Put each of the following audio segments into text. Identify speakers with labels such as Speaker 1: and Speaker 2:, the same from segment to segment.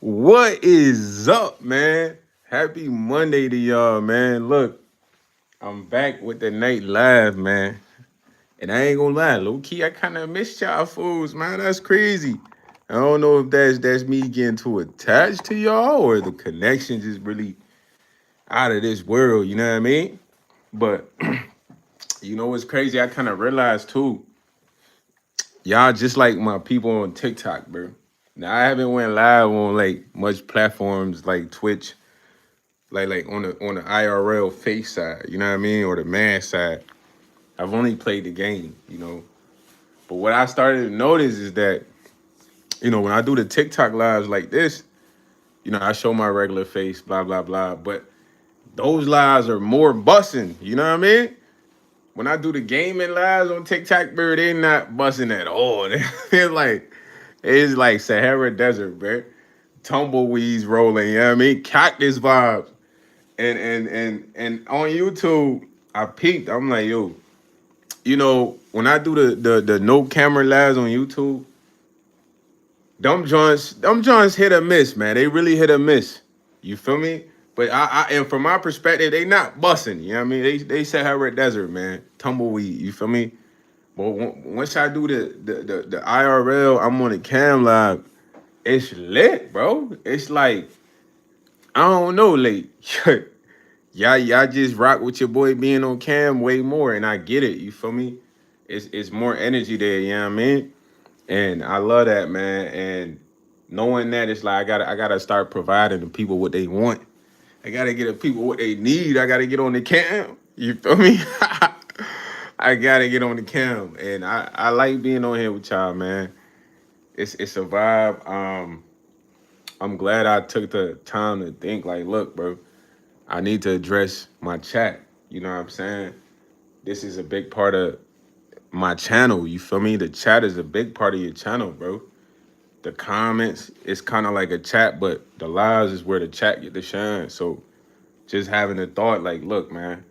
Speaker 1: What is up, man? Happy Monday to y'all, man. Look, I'm back with the night live, man. And I ain't gonna lie, low key, I kind of missed y'all fools, man. That's crazy. I don't know if that's me getting too attached to y'all or the connection just really out of this world. You know what I mean? But you know what's crazy? I kind of realized too, y'all just like my people on TikTok, bro. Now I haven't went live on like much platforms like Twitch, like on the IRL face side, you know what I mean, or the man side. I've only played the game, you know. But what I started to notice is that, when I do the TikTok lives like this, I show my regular face, blah blah blah. But those lives are more bussing, you know what I mean? When I do the gaming lives on TikTok, bro, they're not bussing at all. They're like, it's like Sahara Desert, bro. Tumbleweeds rolling, you know what I mean? Cactus vibes. And on YouTube, I peeked. I'm like, yo, when I do the no camera lives on YouTube, them joints hit or miss, man. They really hit or miss. You feel me? But and from my perspective, they not bussing. You know what I mean? They Sahara Desert, man. Tumbleweed. You feel me? But once I do the IRL, I'm on the cam live. It's lit, bro. It's like I don't know, like y'all just rock with your boy being on cam way more, and I get it. You feel me? It's more energy there. You know what I mean? And I love that, man. And knowing that, it's like I gotta start providing the people what they want. I gotta get the people what they need. I gotta get on the cam. You feel me? I gotta get on the cam, and I like being on here with y'all, man. It's a vibe. I'm glad I took the time to think. Like, look, bro, I need to address my chat. You know what I'm saying? This is a big part of my channel. You feel me? The chat is a big part of your channel, bro. The comments, it's kind of like a chat, but the lives is where the chat get to shine. So just having a thought, like, look, man,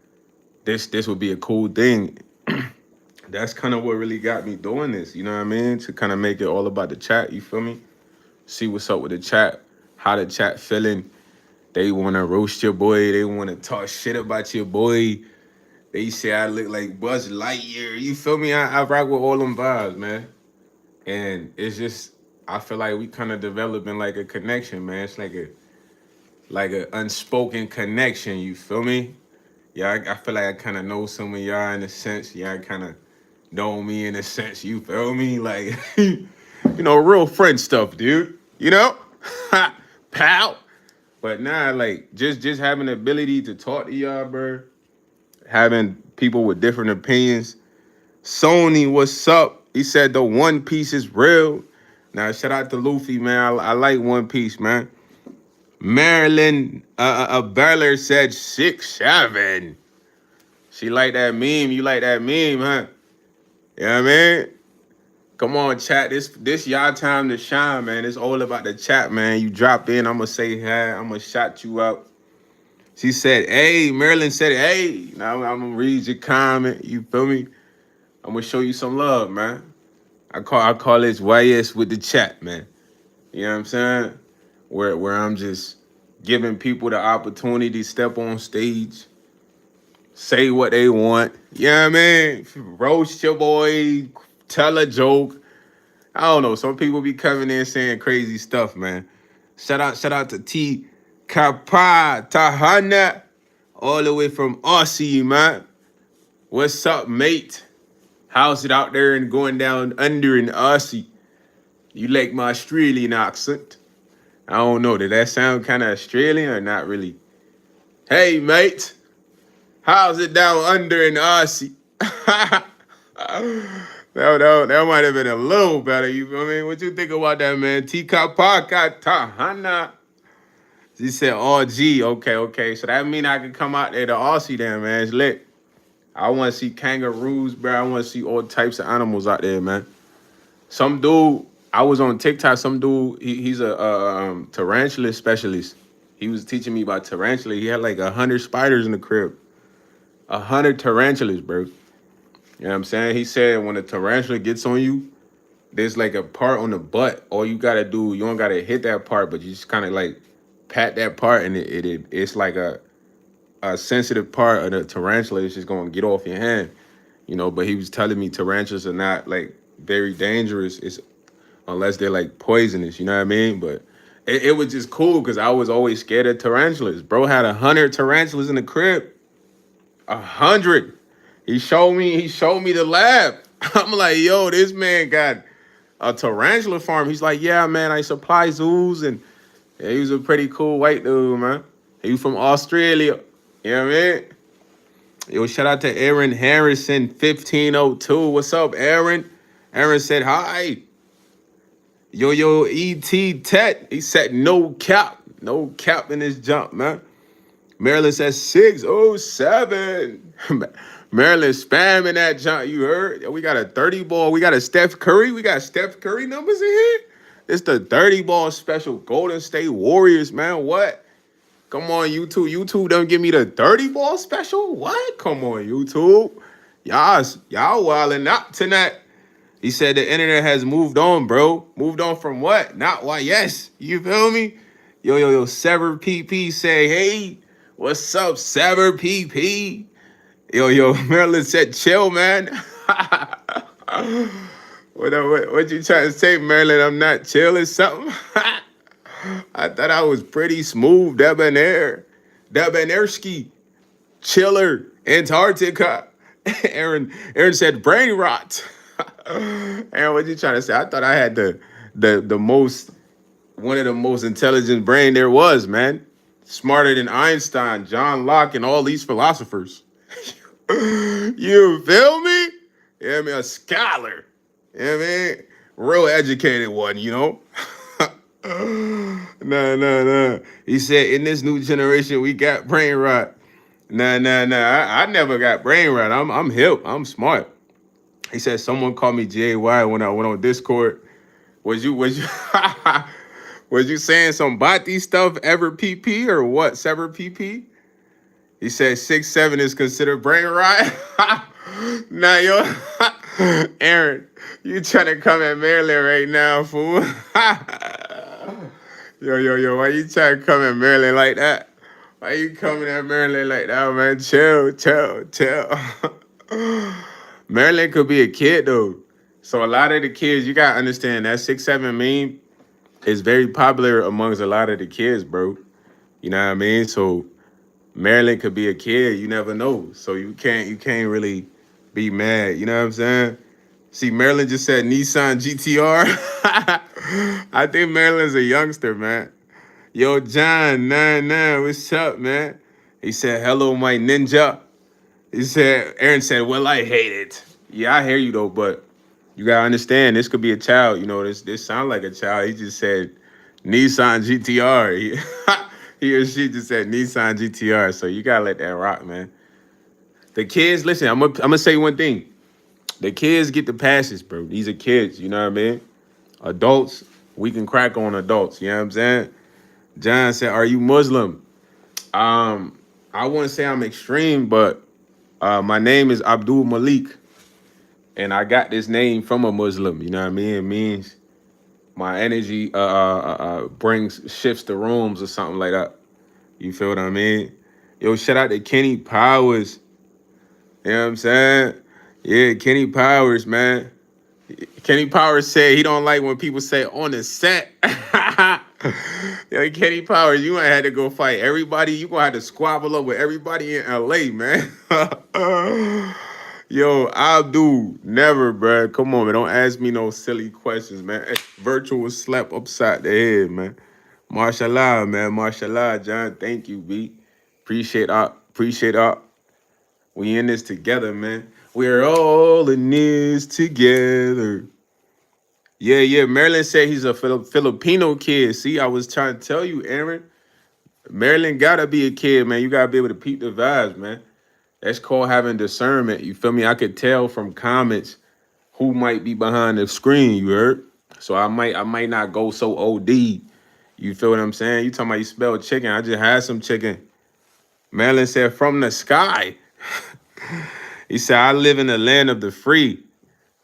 Speaker 1: this would be a cool thing. That's kind of what really got me doing this. You know what I mean? To kind of make it all about the chat. You feel me? See what's up with the chat, how the chat feeling. They want to roast your boy. They want to talk shit about your boy. They say I look like Buzz Lightyear. You feel me? I rock with all them vibes, man. And it's just, I feel like we kind of developing like a connection, man. It's like a unspoken connection. You feel me? Yeah, I feel like I kind of know some of y'all in a sense. Yeah, I kind of know me in a sense. You feel me? Like, real friend stuff, dude. You know, pal. But nah, like just having the ability to talk to y'all, bro. Having people with different opinions. Sony, what's up? He said the One Piece is real. Now shout out to Luffy, man. I like One Piece, man. Marilyn Beller said 6'7". She like that meme. You like that meme, huh? You know what I mean? Come on, chat. This y'all time to shine, man. It's all about the chat, man. You drop in, I'ma say hi. I'ma shout you out. She said, hey, Marilyn said, hey. Now I'm gonna read your comment. You feel me? I'm gonna show you some love, man. I call this YS with the chat, man. You know what I'm saying? Where I'm just giving people the opportunity to step on stage, say what they want. You know what I mean? Roast your boy, tell a joke. I don't know. Some people be coming in saying crazy stuff, man. Shout out to T Kapa Tahana, all the way from Aussie, man. What's up, mate? How's it out there and going down under in Aussie? You like my Australian accent? I don't know. Did that sound kind of Australian or not really? Hey, mate. How's it down under in Aussie? That might have been a little better. You feel me? What you think about that, man? Tika Paka Tahana. She said, oh, gee. Okay. So that mean I can come out there to Aussie then, man. It's lit. I want to see kangaroos, bro. I want to see all types of animals out there, man. Some dude, I was on TikTok. Some dude, he's a tarantula specialist. He was teaching me about tarantula. He had like 100 spiders in the crib. 100 tarantulas, bro. You know what I'm saying? He said when a tarantula gets on you, there's like a part on the butt. All you gotta do, you don't gotta hit that part, but you just kind of like pat that part, and it's like a sensitive part of the tarantula. It's just gonna get off your hand, you know. But he was telling me tarantulas are not like very dangerous. It's unless they're like poisonous, you know what I mean? But it was just cool because I was always scared of tarantulas. Bro had 100 tarantulas in the crib. 100. He showed me the lab. I'm like, yo, this man got a tarantula farm. He's like, yeah, man, I supply zoos, and yeah, he was a pretty cool white dude, man. He was from Australia. You know what I mean? Yo, shout out to Aaron Harrison, 1502. What's up, Aaron? Aaron said hi. Yo, E.T. Tet. He said no cap. No cap in this jump, man. Maryland says 607. Maryland spamming that jump. You heard? Yo, we got a 30 ball. We got a Steph Curry. We got Steph Curry numbers in here. It's the 30 ball special. Golden State Warriors, man. What? Come on, YouTube. YouTube don't give me the 30 ball special. What? Come on, YouTube. Y'all wilding out tonight. He said the internet has moved on, bro. Moved on from what? Not why. Yes. You feel me? Yo. Sever PP say, hey, what's up, Sever PP? Yo. Maryland said, chill, man. What you trying to say, Maryland? I'm not chill or something? I thought I was pretty smooth, debonair. Debonairski. Chiller. Antarctica. Aaron said brain rot. Aaron, what you trying to say? I thought I had the most, one of the most intelligent brain there was, man. Smarter than Einstein, John Locke, and all these philosophers. You feel me? Yeah, I mean, a scholar. Yeah, I mean, real educated one, you know? Nah. He said, in this new generation, we got brain rot. Nah. I never got brain rot. I'm hip. I'm smart. He said, someone called me JY when I went on Discord. Was you was you saying some body stuff, ever PP or what? Sever PP? He said 6'7" is considered brain rot. Nah, yo, Aaron, you trying to come at Maryland right now, fool? Yo, why you trying to come at Maryland like that? Why you coming at Maryland like that, man? Chill. Maryland could be a kid though. So a lot of the kids, you gotta understand that 6'7" meme is very popular amongst a lot of the kids, bro. You know what I mean? So Maryland could be a kid. You never know. So you can't really be mad. You know what I'm saying? See, Maryland just said Nissan GTR. I think Maryland's a youngster, man. Yo, John, 99, what's up, man? He said, hello, my ninja. Aaron said, well, I hate it. Yeah, I hear you, though, but you got to understand, this could be a child. You know, this sound like a child. He just said Nissan GTR. He or she just said Nissan GTR. So you got to let that rock, man. The kids, listen, I'm gonna say one thing. The kids get the passes, bro. These are kids, you know what I mean? Adults, we can crack on adults, you know what I'm saying? John said, are you Muslim? I wouldn't say I'm extreme, but my name is Abdul Malik. And I got this name from a Muslim, you know what I mean? It means my energy shifts the rooms or something like that. You feel what I mean? Yo, shout out to Kenny Powers. You know what I'm saying? Yeah, Kenny Powers, man. Kenny Powers said he don't like when people say on the set. Yo, Kenny Powers, you ain't had to go fight everybody. You gonna have to squabble up with everybody in LA, man. Yo, Abdul, never, bro. Come on, man. Don't ask me no silly questions, man. Virtual slap upside the head, man. Mashallah, man. Mashallah, John. Thank you, B. Appreciate up. We in this together, man. We're all in this together. Yeah. Maryland said he's a Filipino kid. See, I was trying to tell you, Aaron. Maryland gotta be a kid, man. You gotta be able to peep the vibes, man. That's called having discernment. You feel me? I could tell from comments who might be behind the screen. You heard? So I might not go so OD. You feel what I'm saying? You talking about you spell chicken? I just had some chicken. Maryland said from the sky. He said I live in the land of the free.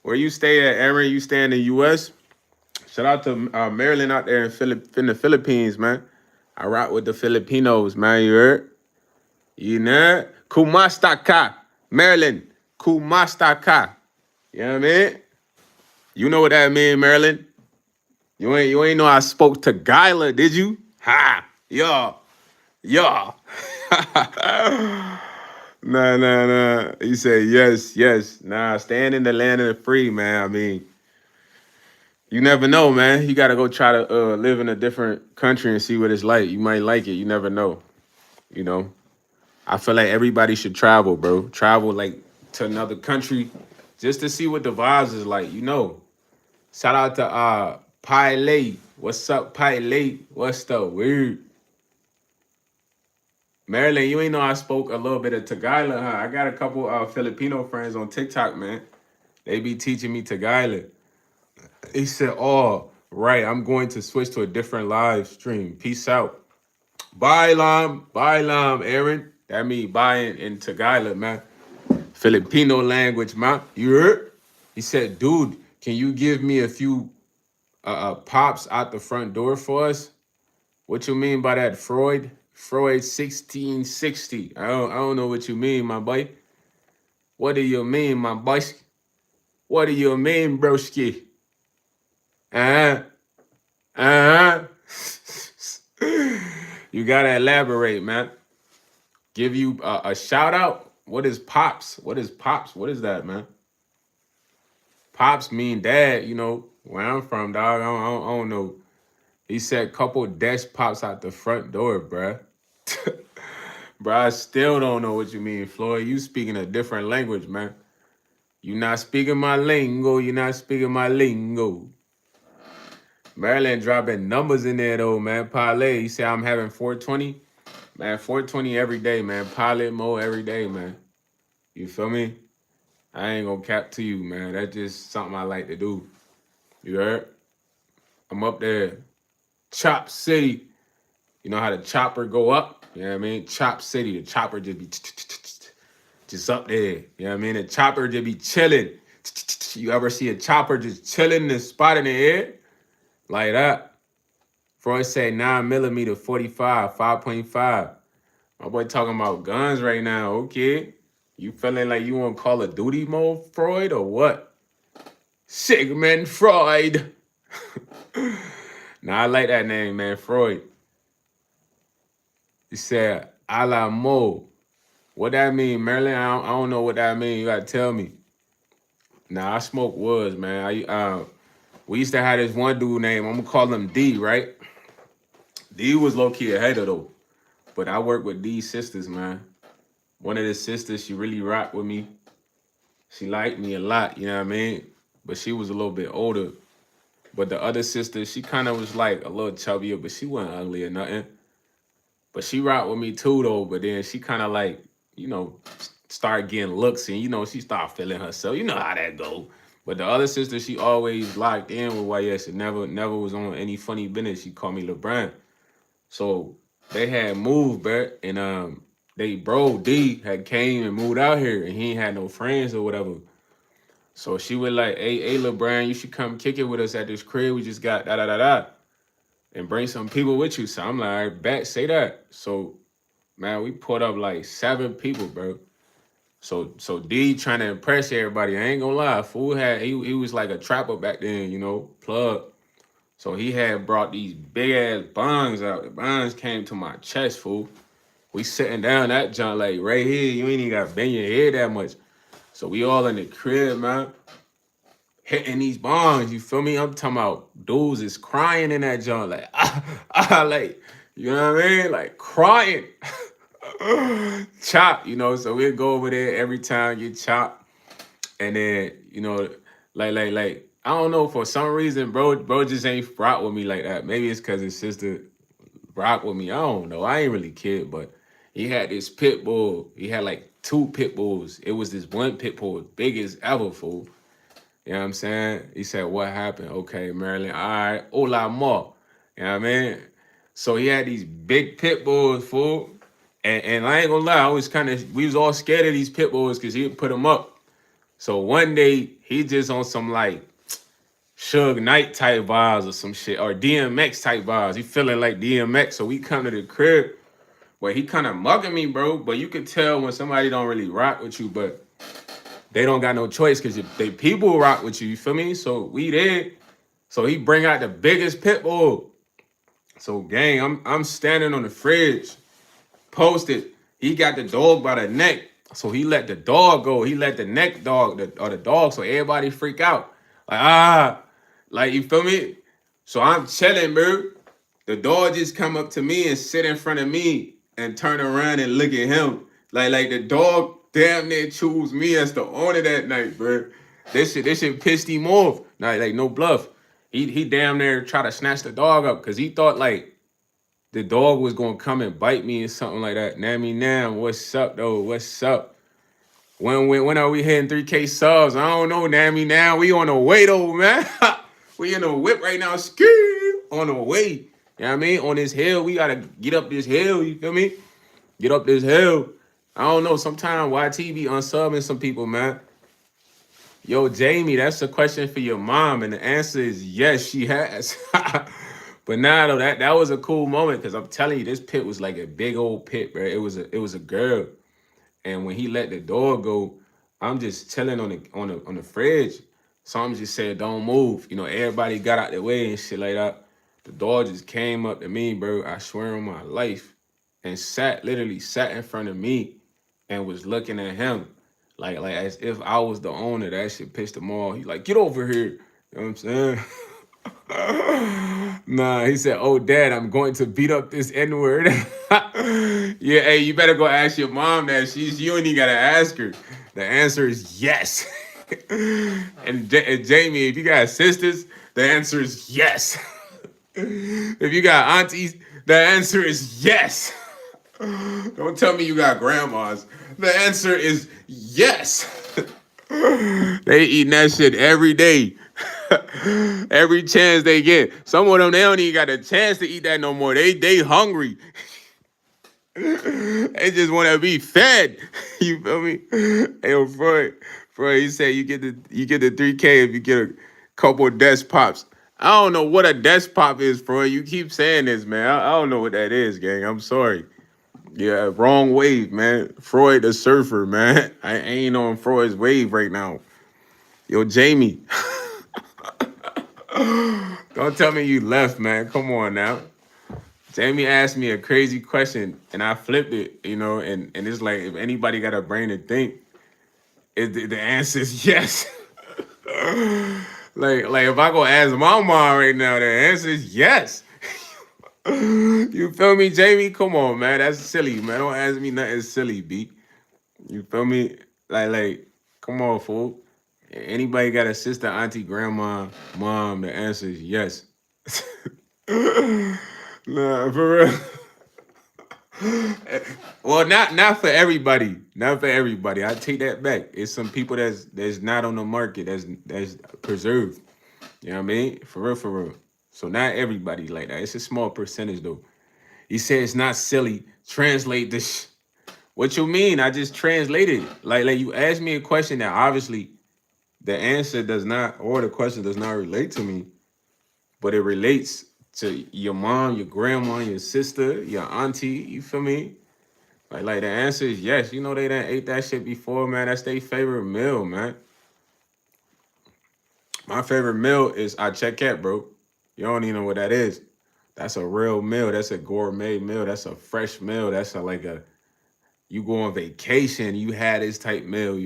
Speaker 1: Where you stay at, Aaron? You stay in the U.S.? Shout out to Maryland out there in the Philippines, man. I rock with the Filipinos, man. You heard? You know? Kumastaka, Maryland. Kumastaka. You know what I mean? You know what that mean, Maryland? You ain't know I spoke to Guyla, did you? Ha! Yeah. Yeah. Nah. He said yes, yes. Nah, staying in the land of the free, man. I mean, you never know, man. You gotta go try to live in a different country and see what it's like. You might like it. You never know. You know. I feel like everybody should travel, bro. Travel like to another country just to see what the vibes is like. You know. Shout out to Pilate. What's up, Pilate? What's the word? Maryland, you ain't know I spoke a little bit of Tagalog, huh? I got a couple Filipino friends on TikTok, man. They be teaching me Tagalog. He said, "Oh, right, I'm going to switch to a different live stream. Peace out." Bye, Aaron. That mean bye in Tagalog, man. Filipino language, man. You heard? He said, "Dude, can you give me a few pops out the front door for us?" What you mean by that, Freud? Freud 1660. I don't know what you mean, my boy. What do you mean, my boy? What do you mean, broski? Uh-huh. Uh-huh. You gotta elaborate, man. Give you a shout out. What is pops? What is pops? What is that, man? Pops mean dad, you know, where I'm from, dog. I don't know. He said couple dash pops out the front door, bruh. Bro, I still don't know what you mean, Floyd. You speaking a different language, man. You not speaking my lingo. You not speaking my lingo. Maryland dropping numbers in there, though, man. Parlay, you say I'm having 420? Man, 420 every day, man. Pilot mode every day, man. You feel me? I ain't gonna cap to you, man. That's just something I like to do. You heard? I'm up there. Chop City. You know how the chopper go up? You know what I mean? Chop City. The chopper just be just up there. You know what I mean? The chopper just be chilling. You ever see a chopper just chilling in the spot in the air? Like that. Freud said 9mm 45, 5.5. My boy talking about guns right now. Okay. You feeling like you want Call of Duty mode, Freud, or what? Sigmund Freud. Nah, I like that name, man. Freud. He said, a la mode. What that mean, Maryland? I don't know what that mean. You gotta tell me. Nah, I smoke woods, man. We used to have this one dude named, I'm gonna call him D, right? D was low-key a hater though. But I work with D's sisters, man. One of the sisters, she really rocked with me. She liked me a lot, you know what I mean? But she was a little bit older. But the other sister, she kind of was like a little chubbier, but she wasn't ugly or nothing. But she rocked with me too though. But then she kind of like, you know, start getting looks and, you know, she started feeling herself. You know how that go. But the other sister, she always locked in with YS. It never was on any funny business. She called me LeBron. So they had moved, bro, and they bro D had came and moved out here, and he ain't had no friends or whatever. So she was like, "Hey, LeBron, you should come kick it with us at this crib. We just got da, and bring some people with you." So I'm like, "All right, bet, say that." So man, we put up like 7 people, bro. So D trying to impress everybody. I ain't gonna lie, fool he was like a trapper back then, you know, plug. So he had brought these big ass bongs out. The bongs came to my chest, fool. We sitting down that junk like right here. You ain't even got to bend your head that much. So we all in the crib, man. Hitting these bongs, you feel me? I'm talking about dudes is crying in that junk, like, like, you know what I mean? Like crying. Chop, you know, so we'll go over there every time you chop. And then, you know, like, I don't know, for some reason, bro just ain't rock with me like that. Maybe it's because his sister rock with me. I don't know. I ain't really kid, but he had this pit bull. He had like 2 pit bulls. It was this one pit bull, big as ever, fool. You know what I'm saying? He said, what happened? Okay, Maryland. All right. Hola, more. You know what I mean? So he had these big pit bulls, fool. And I ain't gonna lie, we was all scared of these pit bulls because he'd put them up. So one day he just on some like Suge Knight type vibes or some shit, or DMX type vibes. He feeling like DMX, so we come to the crib. But he kind of mugging me, bro. But you could tell when somebody don't really rock with you, but they don't got no choice because they people rock with you. You feel me? So we did. So he bring out the biggest pit bull. So gang, I'm standing on the fridge, posted. He got the dog by the neck. So he let the dog go. He let the neck dog or the dog. So everybody freak out. Like you feel me? So I'm chilling, bro. The dog just come up to me and sit in front of me and turn around and look at him. Like the dog damn near choose me as the owner that night, bro. This shit pissed him off. Like no bluff. He damn near try to snatch the dog up because he thought like the dog was gonna come and bite me or something like that. Now, what's up though? What's up? When are we hitting 3K subs? I don't know, Nammy. Now we on the way though, man. We in the whip right now, ski on the way. You know what I mean? On this hill, we gotta get up this hill. You feel me? Get up this hill. I don't know. Sometimes YT be unsubbing some people, man. Yo, Jamie, that's a question for your mom, and the answer is yes, she has. But nah, though, that was a cool moment because I'm telling you, this pit was like a big old pit, bro. It was a girl. And when he let the door go, I'm just chilling on the fridge. Some just said, "Don't move." You know, everybody got out the way and shit like that. The door just came up to me, bro. I swear on my life, and literally sat in front of me, and was looking at him, like as if I was the owner. That shit pissed him off. He like, "Get over here." You know what I'm saying? Nah, he said, "Oh, Dad, I'm going to beat up this N-word." Yeah, hey, you better go ask your mom that. You ain't even gotta ask her. The answer is yes. And Jamie, if you got sisters, the answer is yes. If you got aunties, the answer is yes. Don't tell me you got grandmas. The answer is yes. They eating that shit every day. Every chance they get. Some of them, they don't even got a chance to eat that no more. They hungry. They just want to be fed. You feel me? Hey, yo, Freud, he said you get the 3K if you get a couple of desk pops. I don't know what a desk pop is, Freud. You keep saying this, man. I don't know what that is, gang. I'm sorry. Yeah, wrong wave, man. Freud the surfer, man. I ain't on Freud's wave right now. Yo, Jamie. Don't tell me you left, man. Come on now. Jamie asked me a crazy question and I flipped it, and it's like if anybody got a brain to think, the answer is yes. like if I go ask my mom right now, the answer is yes. You feel me, Jamie? Come on, man. That's silly, man. Don't ask me nothing silly, B. You feel me? Like, come on, fool. Anybody got a sister, auntie, grandma, mom? The answer is yes. Nah, for real. Well, not for everybody. Not for everybody. I take that back. It's some people that's not on the market that's preserved. You know what I mean? For real, for real. So not everybody like that. It's a small percentage though. He said it's not silly. Translate this. What you mean? I just translated. Like you asked me a question that obviously the answer does not, or the question does not relate to me, but it relates to your mom, your grandma, your sister, your auntie. You feel me? Like the answer is yes. You know they done ate that shit before, man. That's their favorite meal, man. My favorite meal is I check out, bro. You don't even know what that is. That's a real meal. That's a gourmet meal. That's a fresh meal. That's you go on vacation, you had this type meal,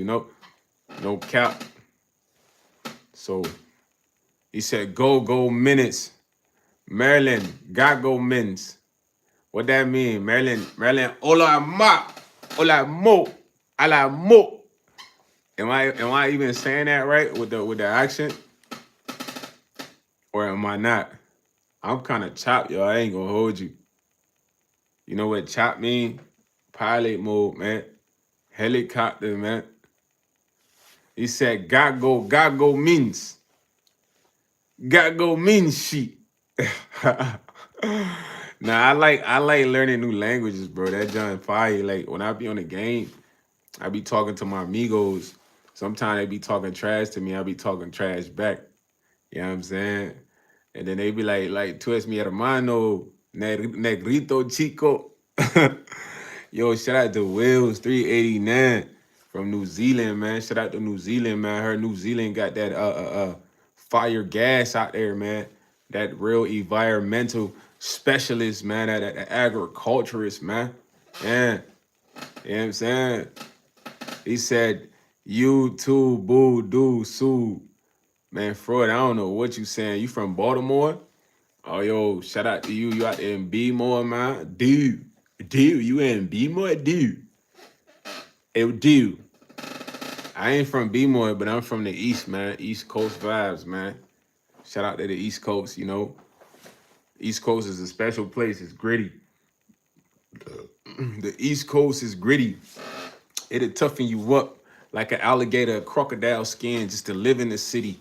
Speaker 1: No cap. So he said, go minutes. Maryland, got go mints. What that mean? Maryland, hola ma, hola mo, a la mo. Am I even saying that right with the accent? Or am I not? I'm kind of chopped, yo. I ain't gonna hold you. You know what chop mean? Pilot mode, man. Helicopter, man. He said, gago means. Gago means shit. Nah, I like learning new languages, bro. That John fire. Like when I be on the game, I be talking to my amigos Sometimes they be talking trash to me, I be talking trash back. You know what I'm saying? And then they be like, tú es mi hermano, negrito chico. Yo, shout out to Wills 389 from New Zealand, man. Shout out to New Zealand, man. I heard New Zealand got that fire gas out there, man. That real environmental specialist, man. That agriculturist, man. Yeah. You know what I'm saying? He said, you too, boo, do, sue. Man, Freud, I don't know what you saying. You from Baltimore? Oh, yo, shout out to you. You out there in B-more, man. Dude, you in B-more? Dude. Hey, dude. I ain't from B-more, but I'm from the East, man. East Coast vibes, man. Shout out to the East Coast, you know. East Coast is a special place. It's gritty. The East Coast is gritty. It'll toughen you up like an alligator, a crocodile skin just to live in the city.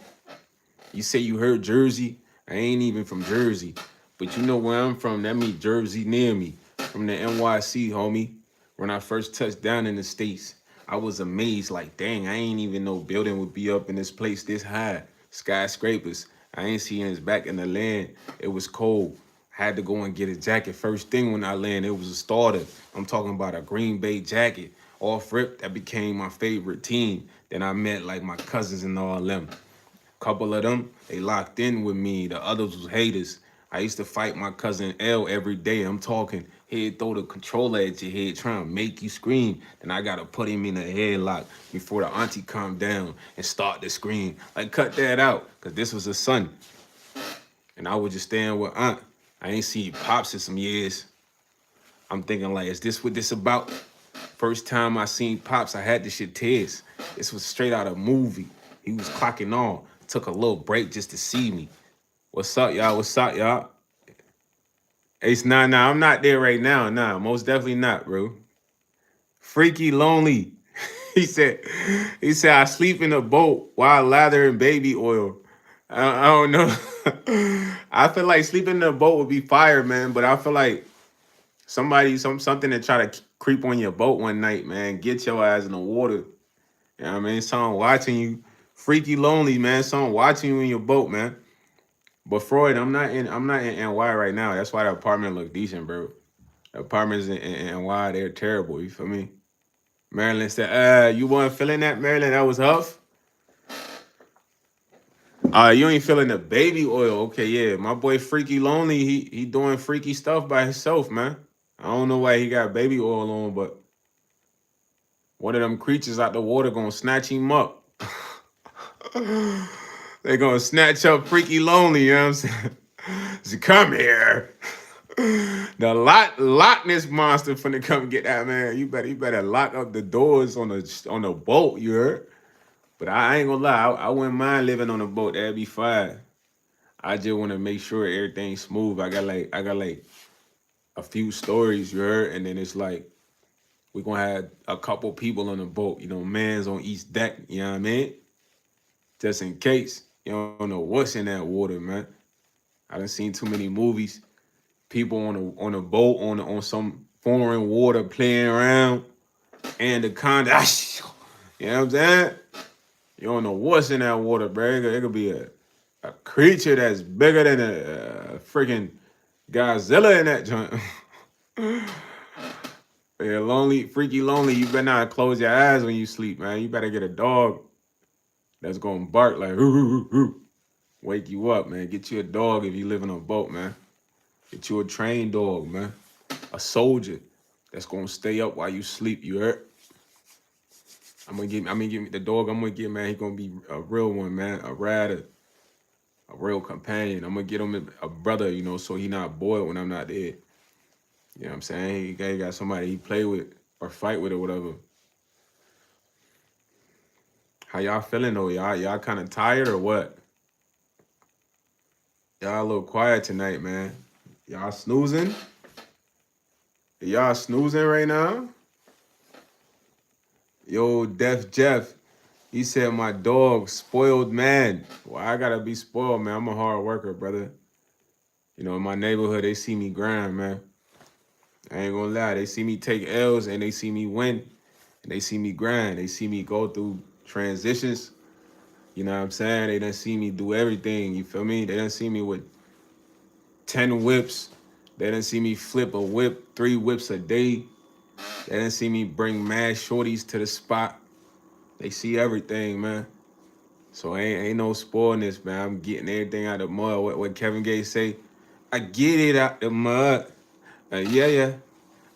Speaker 1: You say you heard Jersey? I ain't even from Jersey. But you know where I'm from. That means Jersey near me. From the NYC, homie. When I first touched down in the States, I was amazed. Like, dang, I ain't even know building would be up in this place this high. Skyscrapers. I ain't seeing this back in the land. It was cold. Had to go and get a jacket. First thing when I landed, it was a starter. I'm talking about a Green Bay jacket. Off rip, that became my favorite team. Then I met like my cousins and all them. Couple of them, they locked in with me. The others was haters. I used to fight my cousin L every day. I'm talking, he'd throw the controller at your head, trying to make you scream. Then I gotta put him in a headlock before the auntie calm down and start to scream. Like, cut that out, cause this was a son. And I was just staying with aunt. I ain't seen pops in some years. I'm thinking like, is this what this about? First time I seen pops, I had this shit tears. This was straight out of a movie. He was clocking on. Took a little break just to see me. What's up, y'all? What's up, y'all? It's nah, I'm not there right now. Nah, most definitely not, bro. Freaky lonely. he said, I sleep in a boat while lathering baby oil. I don't know. I feel like sleeping in a boat would be fire, man. But I feel like something to try to creep on your boat one night, man. Get your ass in the water. You know what I mean? Someone watching you. Freaky lonely, man. Someone watching you in your boat, man. But Freud, I'm not in NY right now. That's why the apartment look decent, bro. The apartments in NY, they're terrible. You feel me? Maryland said, you weren't feeling that, Maryland? That was huff. You ain't feeling the baby oil. Okay, yeah. My boy Freaky Lonely, he doing freaky stuff by himself, man. I don't know why he got baby oil on, but one of them creatures out the water gonna snatch him up. They gonna snatch up Freaky Lonely, you know what I'm saying? So come here. The Loch Ness monster finna come get that man. You better lock up the doors on the boat, you heard? But I ain't gonna lie, I wouldn't mind living on a boat. That'd be fine. I just wanna make sure everything's smooth. I got like a few stories, you heard? And then it's like we gonna have a couple people on the boat, you know, man's on each deck, you know what I mean? Just in case. You don't know what's in that water, man. I done seen too many movies. People on a boat on some foreign water playing around, and the you know what I'm saying? You don't know what's in that water, bro. It could be a creature that's bigger than a freaking Godzilla in that joint. Yeah, lonely, freaky lonely. You better not close your eyes when you sleep, man. You better get a dog that's gonna bark like wake you up, man. Get you a dog if you live in a boat, man. Get you a trained dog, man. A soldier that's gonna stay up while you sleep. You heard? I'm gonna give the dog. I'm gonna get, man. He gonna be a real one, man. A rider, a real companion. I'm gonna get him a brother, you know, so he not bored when I'm not there. You know what I'm saying? He got somebody he play with or fight with or whatever. How y'all feeling though? Y'all kind of tired or what? Y'all a little quiet tonight, man. Y'all snoozing? Y'all snoozing right now? Yo, Def Jeff, he said my dog, spoiled man. Well, I gotta be spoiled, man. I'm a hard worker, brother. You know, in my neighborhood, they see me grind, man. I ain't gonna lie. They see me take L's and they see me win. And they see me grind. They see me go through transitions. You know what I'm saying? They done see me do everything. You feel me? They done see me with 10 whips. They done see me flip a whip, 3 whips a day. They done see me bring mad shorties to the spot. They see everything, man. So ain't no spoiling this, man. I'm getting everything out of the mud. What Kevin Gates say? I get it out the mud. Yeah, yeah.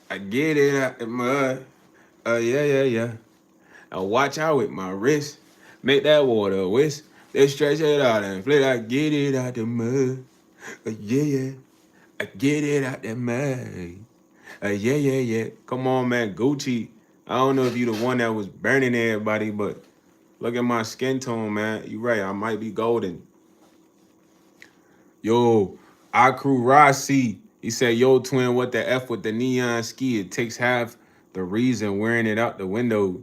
Speaker 1: I get it out the mud. Yeah, yeah, yeah. Now watch out with my wrist. Make that water whisk. Then stretch it out and flip. I get it out the mud. Yeah, yeah. I get it out the mud. Yeah, yeah, yeah. Come on, man. Gucci. I don't know if you the one that was burning everybody, but look at my skin tone, man. You right. I might be golden. Yo, Akru Rasi. He said, yo, twin, what the F with the neon ski? It takes half the reason wearing it out the window.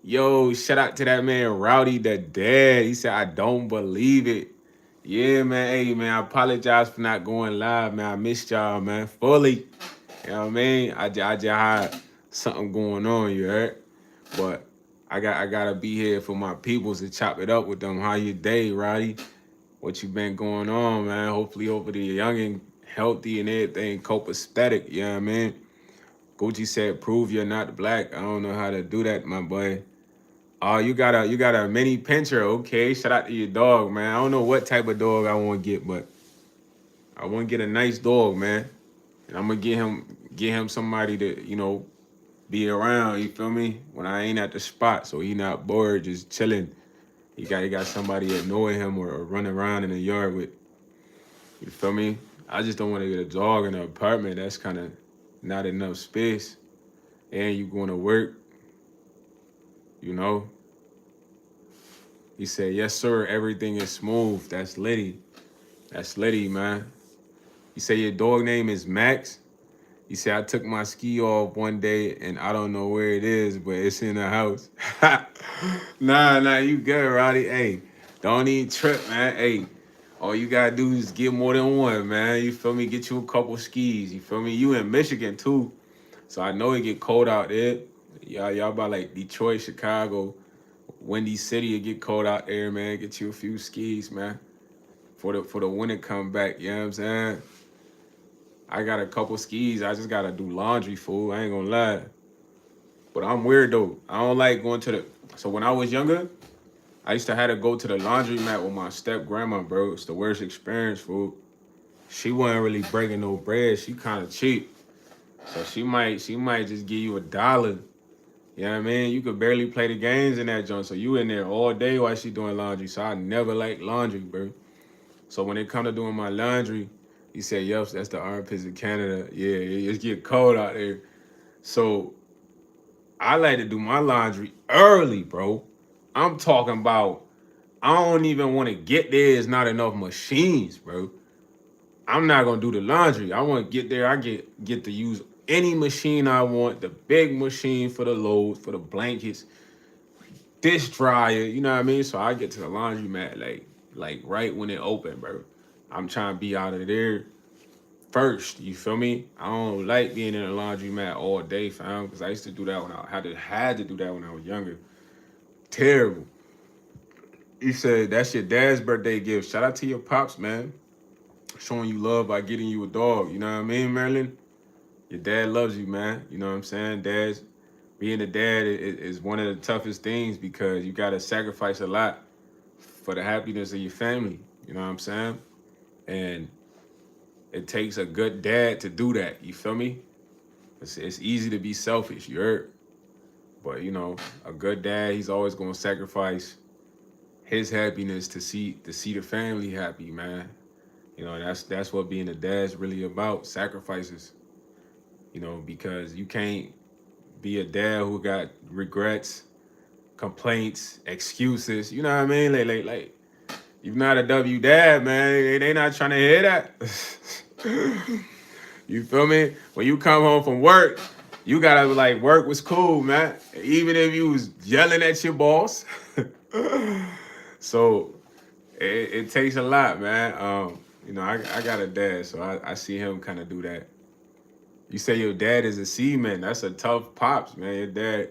Speaker 1: Yo, shout out to that man, Rowdy the Dad. He said, I don't believe it. Yeah, man. Hey, man, I apologize for not going live, man. I missed y'all, man, fully. You know what I mean? I just had something going on, you heard? But I gotta be here for my peoples to chop it up with them. How your day, Rowdy? What you been going on, man? Hopefully over the young and healthy and everything, copacetic, you know what I mean? Gucci said, prove you're not black. I don't know how to do that, my boy. Oh, you got a mini pincher. Okay, shout out to your dog, man. I don't know what type of dog I want to get, but I want to get a nice dog, man. And I'm gonna get him somebody to, be around. You feel me? When I ain't at the spot, so he not bored, just chilling. He got somebody that know him or run around in the yard with. You feel me? I just don't want to get a dog in an apartment. That's kind of not enough space. And you going to work, you know. He said, yes, sir, everything is smooth. That's Liddy. That's Liddy, man. You say your dog name is Max? You say I took my ski off one day and I don't know where it is, but it's in the house. Nah, you good, Roddy. Hey, don't even trip, man. Hey, all you gotta do is get more than one, man. You feel me? Get you a couple skis. You feel me? You in Michigan too, so I know it get cold out there. Y'all by like Detroit, Chicago, Windy City, it get cold out there, man. Get you a few skis, man. For the winter come back, you know what I'm saying? I got a couple skis. I just gotta do laundry, fool. I ain't gonna lie. But I'm weird though. I don't like going to the. So when I was younger, I used to have to go to the laundromat with my step grandma, bro. It's the worst experience, fool. She wasn't really breaking no bread. She kind of cheap, so she might just give you $1. You know what I mean? You could barely play the games in that joint, so you in there all day while she doing laundry. So I never liked laundry, bro. So when it come to doing my laundry, he said, "Yup, that's the armpits of Canada. Yeah, it's get cold out there." So I like to do my laundry early, bro. I'm talking about I don't even want to get there. It's not enough machines, bro. I'm not gonna do the laundry. I want to get there. I get to use any machine I want. The big machine for the loads, for the blankets, dish dryer. You know what I mean? So I get to the laundromat like right when it open, bro. I'm trying to be out of there first. You feel me? I don't like being in a laundromat all day, fam. Because I used to do that when I had to do that when I was younger. Terrible. You said that's your dad's birthday gift. Shout out to your pops, man. Showing you love by getting you a dog. You know what I mean, Marilyn? Your dad loves you, man. You know what I'm saying? Being a dad is one of the toughest things because you got to sacrifice a lot for the happiness of your family. You know what I'm saying? And it takes a good dad to do that. You feel me? It's easy to be selfish, you heard? But a good dad, he's always gonna sacrifice his happiness to see the family happy, man. That's what being a dad's really about, sacrifices. Because you can't be a dad who got regrets, complaints, excuses. You know what I mean? Like you're not a W dad, man. They not trying to hear that. You feel me? When you come home from work, you gotta like work was cool, man. Even if you was yelling at your boss. So it takes a lot, man. I got a dad, so I see him kind of do that. You say your dad is a seaman. That's a tough pops, man. Your dad,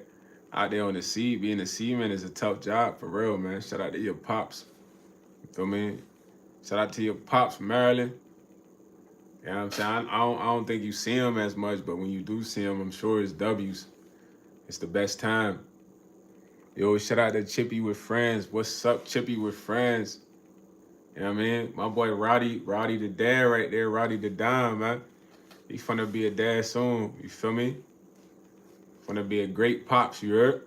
Speaker 1: out there on the sea. Being a seaman is a tough job for real, man. Shout out to your pops. You feel me? Shout out to your pops, Maryland. You know what I'm saying? I don't think you see him as much, but when you do see him, I'm sure it's W's. It's the best time. Yo, shout out to Chippy with Friends. What's up, Chippy with Friends? You know what I mean? My boy Roddy the dad right there, Roddy the Dime, man. He finna be a dad soon. You feel me? Finna be a great pops, you heard?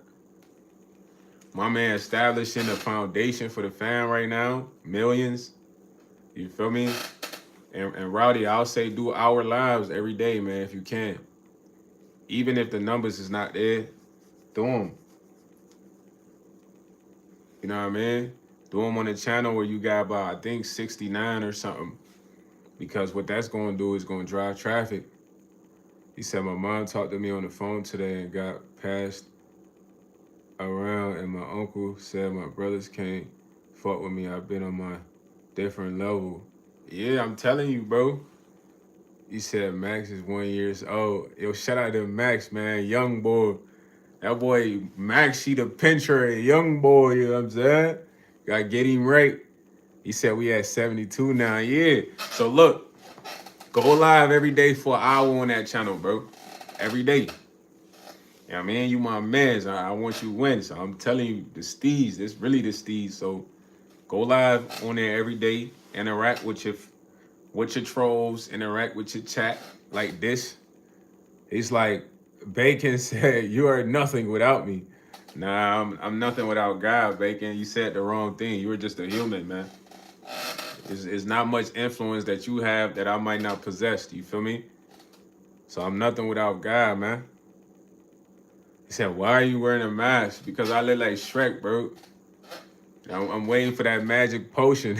Speaker 1: My man establishing a foundation for the fan right now. Millions. You feel me? And Rowdy, I'll say do our lives every day, man, if you can. Even if the numbers is not there, do them. You know what I mean? Do them on a channel where you got about, I think, 69 or something. Because what that's going to do is going to drive traffic. He said, my mom talked to me on the phone today and got passed around, and my uncle said my brothers can't fuck with me. I've been on my different level. Yeah, I'm telling you, bro. He said Max is 1 year old. Yo, shout out to Max, man. Young boy. That boy, Max, he the pincher, a young boy, you know what I'm saying? Gotta get him right. He said we at 72 now. Yeah. So look, go live every day for an hour on that channel, bro. Every day. You know what I mean? You my mans. I want you to win. So I'm telling you, the steez, it's really the steez. So go live on there every day. Interact with your trolls, interact with your chat like this. It's like Bacon said, you are nothing without me. Nah, I'm nothing without God, Bacon. You said the wrong thing. You were just a human, man. It's not much influence that you have that I might not possess. You feel me? So I'm nothing without God, man. He said, why are you wearing a mask? Because I look like Shrek, bro. I'm waiting for that magic potion.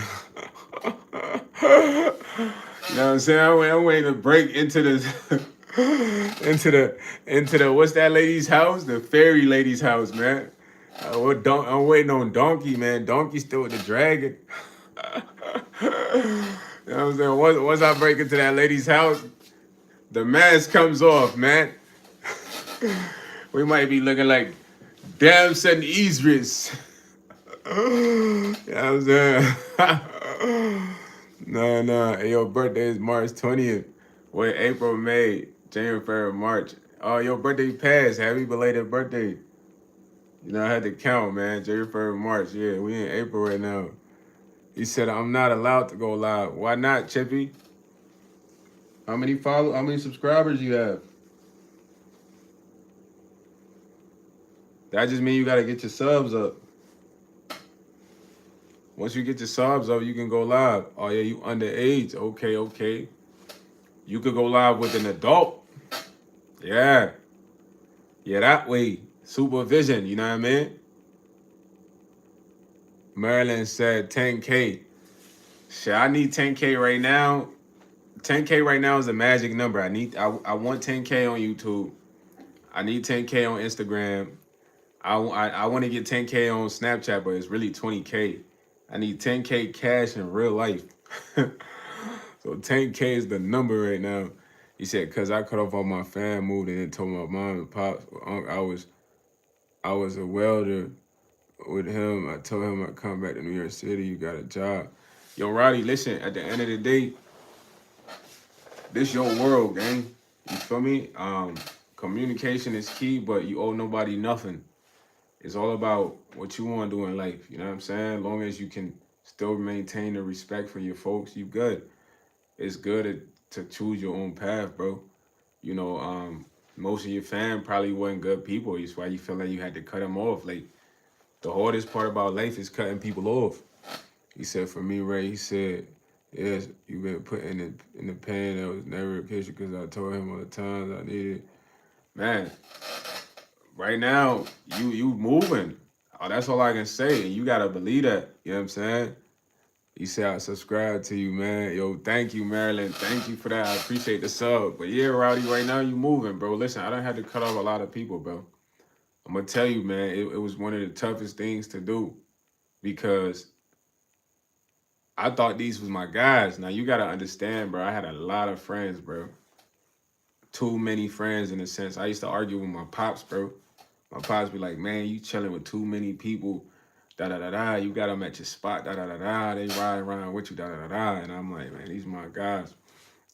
Speaker 1: You know what I'm saying? I'm waiting to break into the into the what's that lady's house? The fairy lady's house, man. I'm waiting on Donkey, man. Donkey still with the dragon. You know what I'm saying? Once I break into that lady's house, the mask comes off, man. We might be looking like Damson Idris. You know what I'm saying? No. Hey, your birthday is March 20th. Wait, April, May, January, February, March. Oh, your birthday passed. Happy belated birthday. You know, I had to count, man. January, February, March. Yeah, we in April right now. He said, I'm not allowed to go live. Why not, Chippy? How many subscribers you have? That just means you got to get your subs up. Once you get your subs up, you can go live. Oh, yeah, you underage. Okay. You could go live with an adult. Yeah, that way. Supervision, you know what I mean? Maryland said 10K. Shit, I need 10K right now. 10K right now is a magic number. I want 10K on YouTube. I need 10K on Instagram. I want to get 10K on Snapchat, but it's really 20K. I need 10K cash in real life. So 10K is the number right now. He said, cause I cut off all my fam, moved and then told my mom and pops I was a welder with him. I told him I'd come back to New York City. You got a job. Yo, Roddy, listen, at the end of the day, this your world, gang. You feel me? Communication is key, but you owe nobody nothing. It's all about what you want to do in life. You know what I'm saying? As long as you can still maintain the respect for your folks, you good. It's good to choose your own path, bro. You know, most of your fam probably wasn't good people. That's why you feel like you had to cut them off. Like, the hardest part about life is cutting people off. He said, for me, Ray, he said, yes, you've been put in the pain. That was never a picture because I told him all the times I needed. Man, right now, you moving. Oh, that's all I can say. And you got to believe that. You know what I'm saying? He said, I subscribe to you, man. Yo, thank you, Maryland. Thank you for that. I appreciate the sub. But yeah, Rowdy, right now you moving, bro. Listen, I done had to cut off a lot of people, bro. I'm going to tell you, man, it was one of the toughest things to do because I thought these was my guys. Now, you got to understand, bro, I had a lot of friends, bro. Too many friends in a sense. I used to argue with my pops, bro. My pops be like, man, you chilling with too many people. Da da da da. You got them at your spot. Da da da da. They ride around with you. Da da da da. And I'm like, man, these my guys.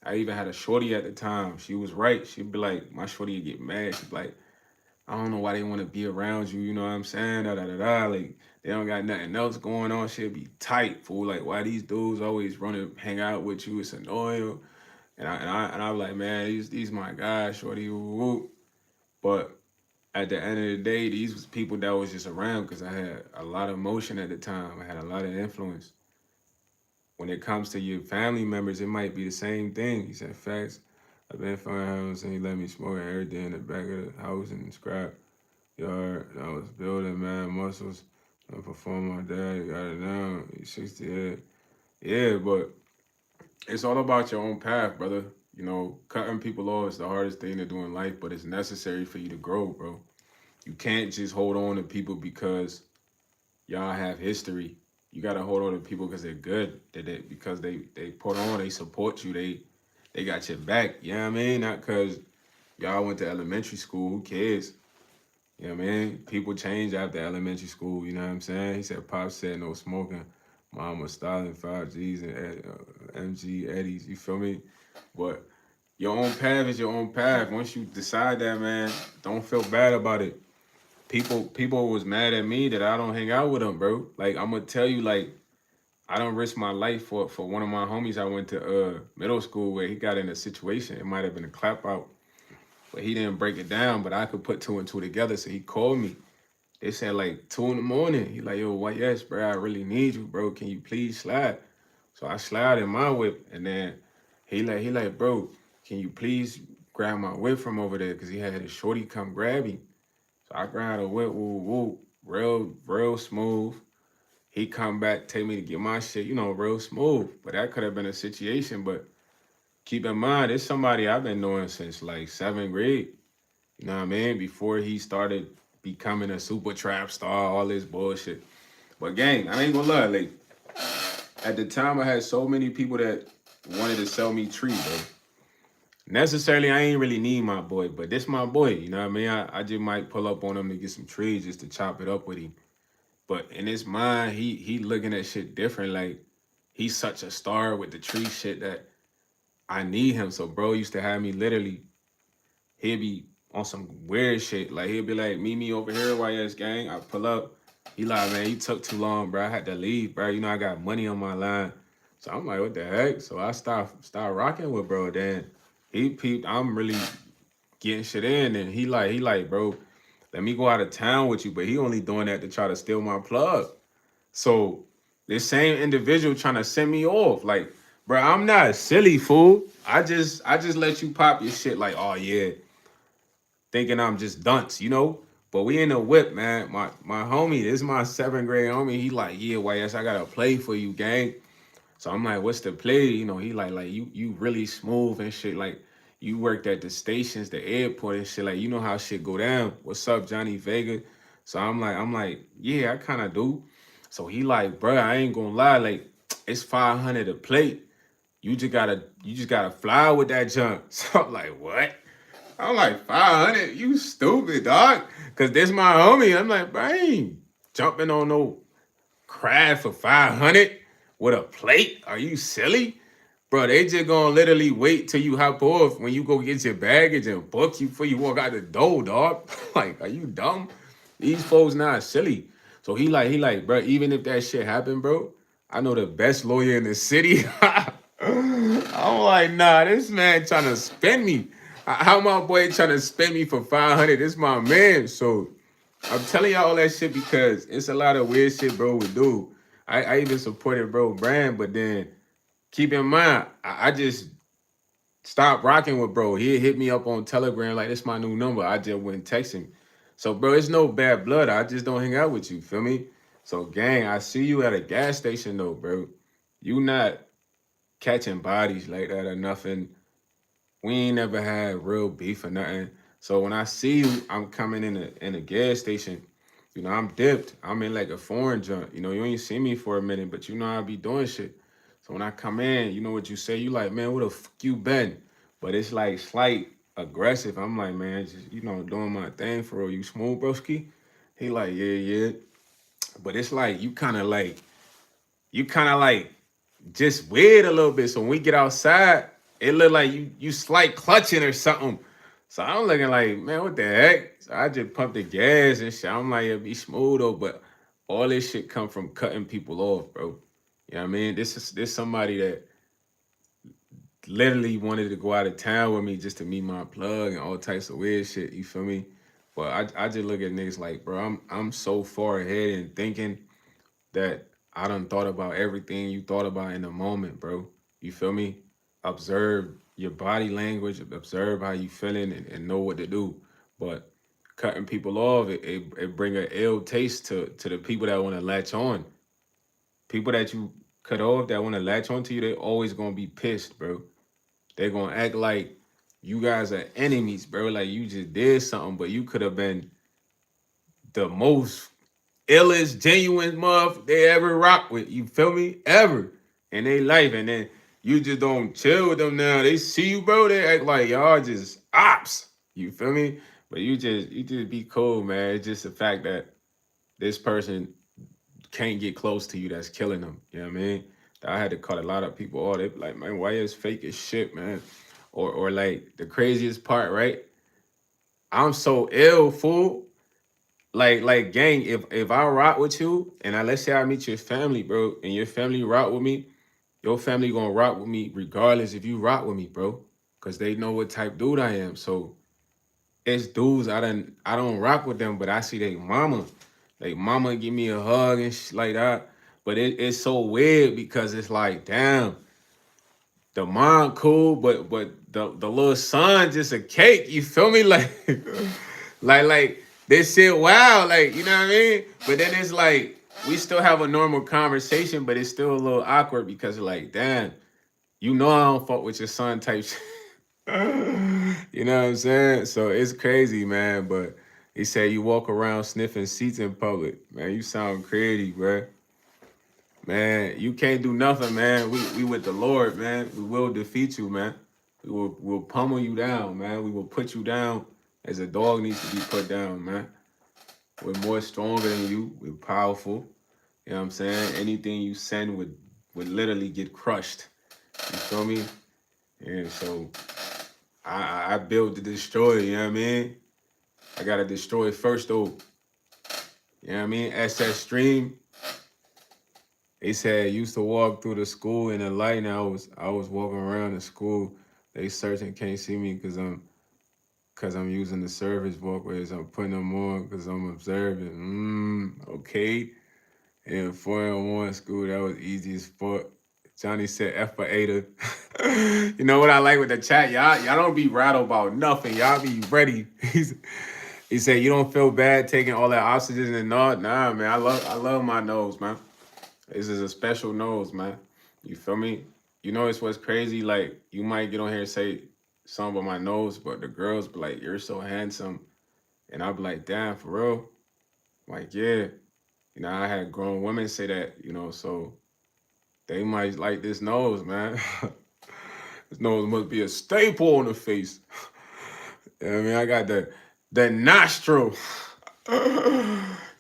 Speaker 1: I even had a shorty at the time. She was right. She'd be like, my shorty would get mad. She'd be like, I don't know why they want to be around you. You know what I'm saying? Da da da da. Like they don't got nothing else going on. She'd be tight, fool. Like why these dudes always running, hang out with you? It's annoying. And I was like, man, these my guys, shorty. Woo, woo. But at the end of the day, these was people that was just around because I had a lot of emotion at the time. I had a lot of influence. When it comes to your family members, it might be the same thing. He said, facts. I've been finding him and he let me smoke everything in the back of the house and scrap yard. I was building mad muscles. I performed my dad, got it down. He's 68. Yeah, but it's all about your own path, brother. You know, cutting people off is the hardest thing to do in life, but it's necessary for you to grow, bro. You can't just hold on to people because y'all have history. You gotta hold on to people because they're good. Because they put on, they support you, they got your back. You know what I mean? Not because y'all went to elementary school. Who cares? You know what I mean? People change after elementary school. You know what I'm saying? He said, Pop said no smoking. Mom was styling 5Gs and MG Eddies. You feel me? But your own path is your own path. Once you decide that, man, don't feel bad about it. People was mad at me that I don't hang out with them, bro. Like I'm gonna tell you, like I don't risk my life for one of my homies I went to middle school where he got in a situation. It might have been a clap out, but he didn't break it down. But I could put two and two together. So he called me. They said like 2 in the morning. He like, yo, what? Yes, bro. I really need you, bro. Can you please slide? So I slide in my whip, and then he like, bro, can you please grab my whip from over there? Cause he had his shorty come grab him. So I grabbed a whip, woo, woo, real smooth. He come back, take me to get my shit, real smooth. But that could have been a situation. But keep in mind, it's somebody I've been knowing since like 7th grade. You know what I mean? Before he started becoming a super trap star, all this bullshit. But gang, I ain't gonna lie, like at the time I had so many people that wanted to sell me trees, bro. Necessarily, I ain't really need my boy, but this my boy. You know what I mean? I just might pull up on him to get some trees just to chop it up with him. But in his mind, he looking at shit different. Like he's such a star with the tree shit that I need him. So bro used to have me literally. He'd be on some weird shit. Like he'd be like, meet me over here, YS gang. I pull up. He like, man, you took too long, bro. I had to leave, bro. You know I got money on my line. So I'm like, what the heck? So I start rocking with bro. Then he peeped. I'm really getting shit in, and he like, bro, let me go out of town with you. But he only doing that to try to steal my plug. So this same individual trying to send me off. Like, bro, I'm not a silly fool. I just let you pop your shit like, oh yeah, thinking I'm just dunce. But we in the whip, man. My homie, this is my 7th grade homie. He like, yeah, YS, I gotta play for you, gang. So I'm like, what's the play? He like you really smooth and shit. Like you worked at the stations, the airport and shit. Like you know how shit go down. What's up, Johnny Vega? So I'm like, yeah, I kind of do. So he like, bro, I ain't gonna lie, like it's 500 a plate. You just gotta fly with that junk. So I'm like, what? I'm like 500. You stupid dog. Cause this my homie. I'm like, bro, I ain't jumping on no crab for 500 with a plate? Are you silly? Bro, they just gonna literally wait till you hop off when you go get your baggage and book you before you walk out the door, dog. Like, are you dumb? These folks not silly. So he like, bro, even if that shit happened, bro, I know the best lawyer in the city. I'm like, nah, this man trying to spend me. How my boy trying to spend me for 500? This my man. So I'm telling y'all all that shit because it's a lot of weird shit bro would do. I even supported bro brand, but then keep in mind, I just stopped rocking with bro. He hit me up on Telegram like this my new number. I just wouldn't text him. So bro, it's no bad blood. I just don't hang out with you. Feel me? So gang, I see you at a gas station though, bro. You not catching bodies like that or nothing. We ain't never had real beef or nothing. So when I see you, I'm coming in a gas station. I'm dipped. I'm in like a foreign junk. You ain't see me for a minute, but you know I be doing shit. So when I come in, you know what you say? You like, man, where the fuck you been? But it's like slight. aggressive. I'm like, man, just doing my thing for real. You smooth, broski? He like, yeah, yeah. But it's like you kind of like just weird a little bit. So when we get outside, it look like you slight clutching or something. So I'm looking like, man, what the heck? So I just pumped the gas and shit. I'm like, yeah, be smooth though, but all this shit come from cutting people off, bro. You know what I mean? This somebody that literally wanted to go out of town with me just to meet my plug and all types of weird shit. You feel me? But I just look at niggas like, bro, I'm so far ahead in thinking that I done thought about everything you thought about in the moment, bro. You feel me? Observe your body language, observe how you feeling, and know what to do. But cutting people off, it bring a ill taste to the people that want to latch on. People that you cut off that want to latch on to you, they always gonna be pissed, bro. They gonna act like you guys are enemies, bro. Like you just did something, but you could have been the most illest, genuine muff they ever rock with. You feel me? Ever in their life. And then you just don't chill with them now. They see you, bro. They act like y'all just ops. You feel me? But you just be cool, man. It's just the fact that this person can't get close to you that's killing them. You know what I mean? I had to cut a lot of people off. They be like, man, why is fake as shit, man? Or like the craziest part, right? I'm so ill, fool. Like gang, if I rock with you and let's say I meet your family, bro, and your family rock with me, your family gonna rock with me regardless if you rock with me, bro. Cause they know what type dude I am. So it's dudes I don't rock with them, but I see they mama. Like mama give me a hug and shit like that. But it's so weird because it's like, damn, the mom cool, but the little son just a cake. You feel me? Like like this shit wow, like you know what I mean? But then it's like we still have a normal conversation, but it's still a little awkward because like, damn, I don't fuck with your son type shit. You know what I'm saying? So it's crazy, man. But he said you walk around sniffing seats in public. Man, you sound crazy, bro. Man, you can't do nothing, man. We with the Lord, man. We will defeat you, man. We'll pummel you down, man. We will put you down as a dog needs to be put down, man. We're more stronger than you. We're powerful. You know what I'm saying? Anything you send would literally get crushed. You feel me? And so I built to destroy, you know what I mean? I gotta destroy it first though. You know what I mean? SS Stream. They said I used to walk through the school in the light and I was walking around the school. They searching can't see me because I'm using the service walkways. I'm putting them on because I'm observing. Okay. And 4-on-1 school, that was easy as fuck. Johnny said F for Ada. You know what I like with the chat? Y'all don't be rattled about nothing. Y'all be ready. He said you don't feel bad taking all that oxygen and all. Nah, man. I love my nose, man. This is a special nose, man. You feel me? It's what's crazy. Like you might get on here and say something about my nose, but the girls be like, "You're so handsome," and I'll be like, "Damn, for real?" I'm like, yeah. I had grown women say that. So they might like this nose, man. This nose must be a staple on the face. I mean, I got the nostril.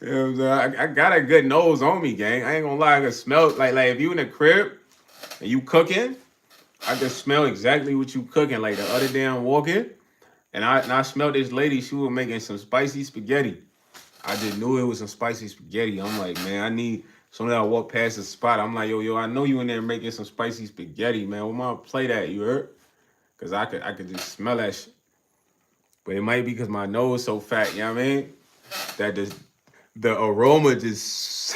Speaker 1: You know what I'm saying? I got a good nose on me, gang. I ain't gonna lie, I can smell like if you in the crib and you cooking, I can smell exactly what you cooking. Like the other day I'm walking and I smelled this lady, she was making some spicy spaghetti. I just knew it was some spicy spaghetti. I'm like, man, I need soon as I walk past the spot, I'm like, yo, I know you in there making some spicy spaghetti, man. Where my plate at, you heard? Cause I could just smell that shit. But it might be because my nose so fat, you know what I mean? That the aroma just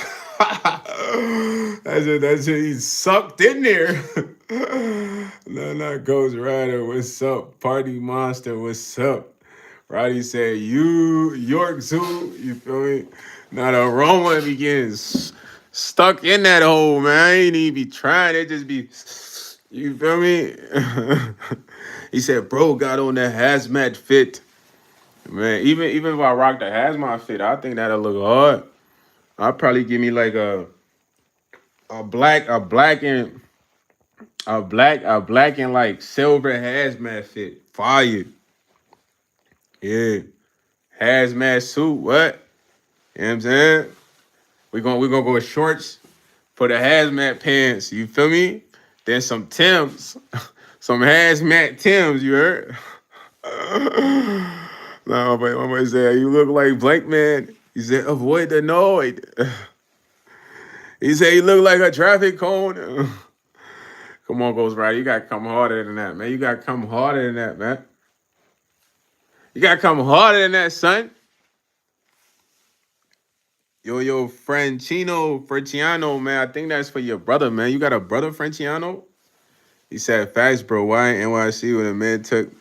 Speaker 1: that's it, he's sucked in there. No, Ghost Rider, what's up? Party Monster, what's up? Roddy said, you York Zoo, you feel me? Now the aroma begins stuck in that hole, man. I ain't even be trying, it just be, you feel me? He said, bro got on that hazmat fit. Man, even if I rock the hazmat fit, I think that'll look hard. I'll probably give me like a black and like silver hazmat fit. Fire. Yeah. Hazmat suit, what? You know what I'm saying? We gonna go with shorts for the hazmat pants, you feel me? Then some Tims. Some hazmat Tims, you heard? No, but my boy said, you look like Blank Man. He said, avoid the noise. He said, you look like a traffic cone. Come on, Ghost Rider. You got to come harder than that, man. You got to come harder than that, man. You got to come harder than that, son. Yo, Franciano, man. I think that's for your brother, man. You got a brother, Franciano? He said, facts, bro. Why in NYC when a man took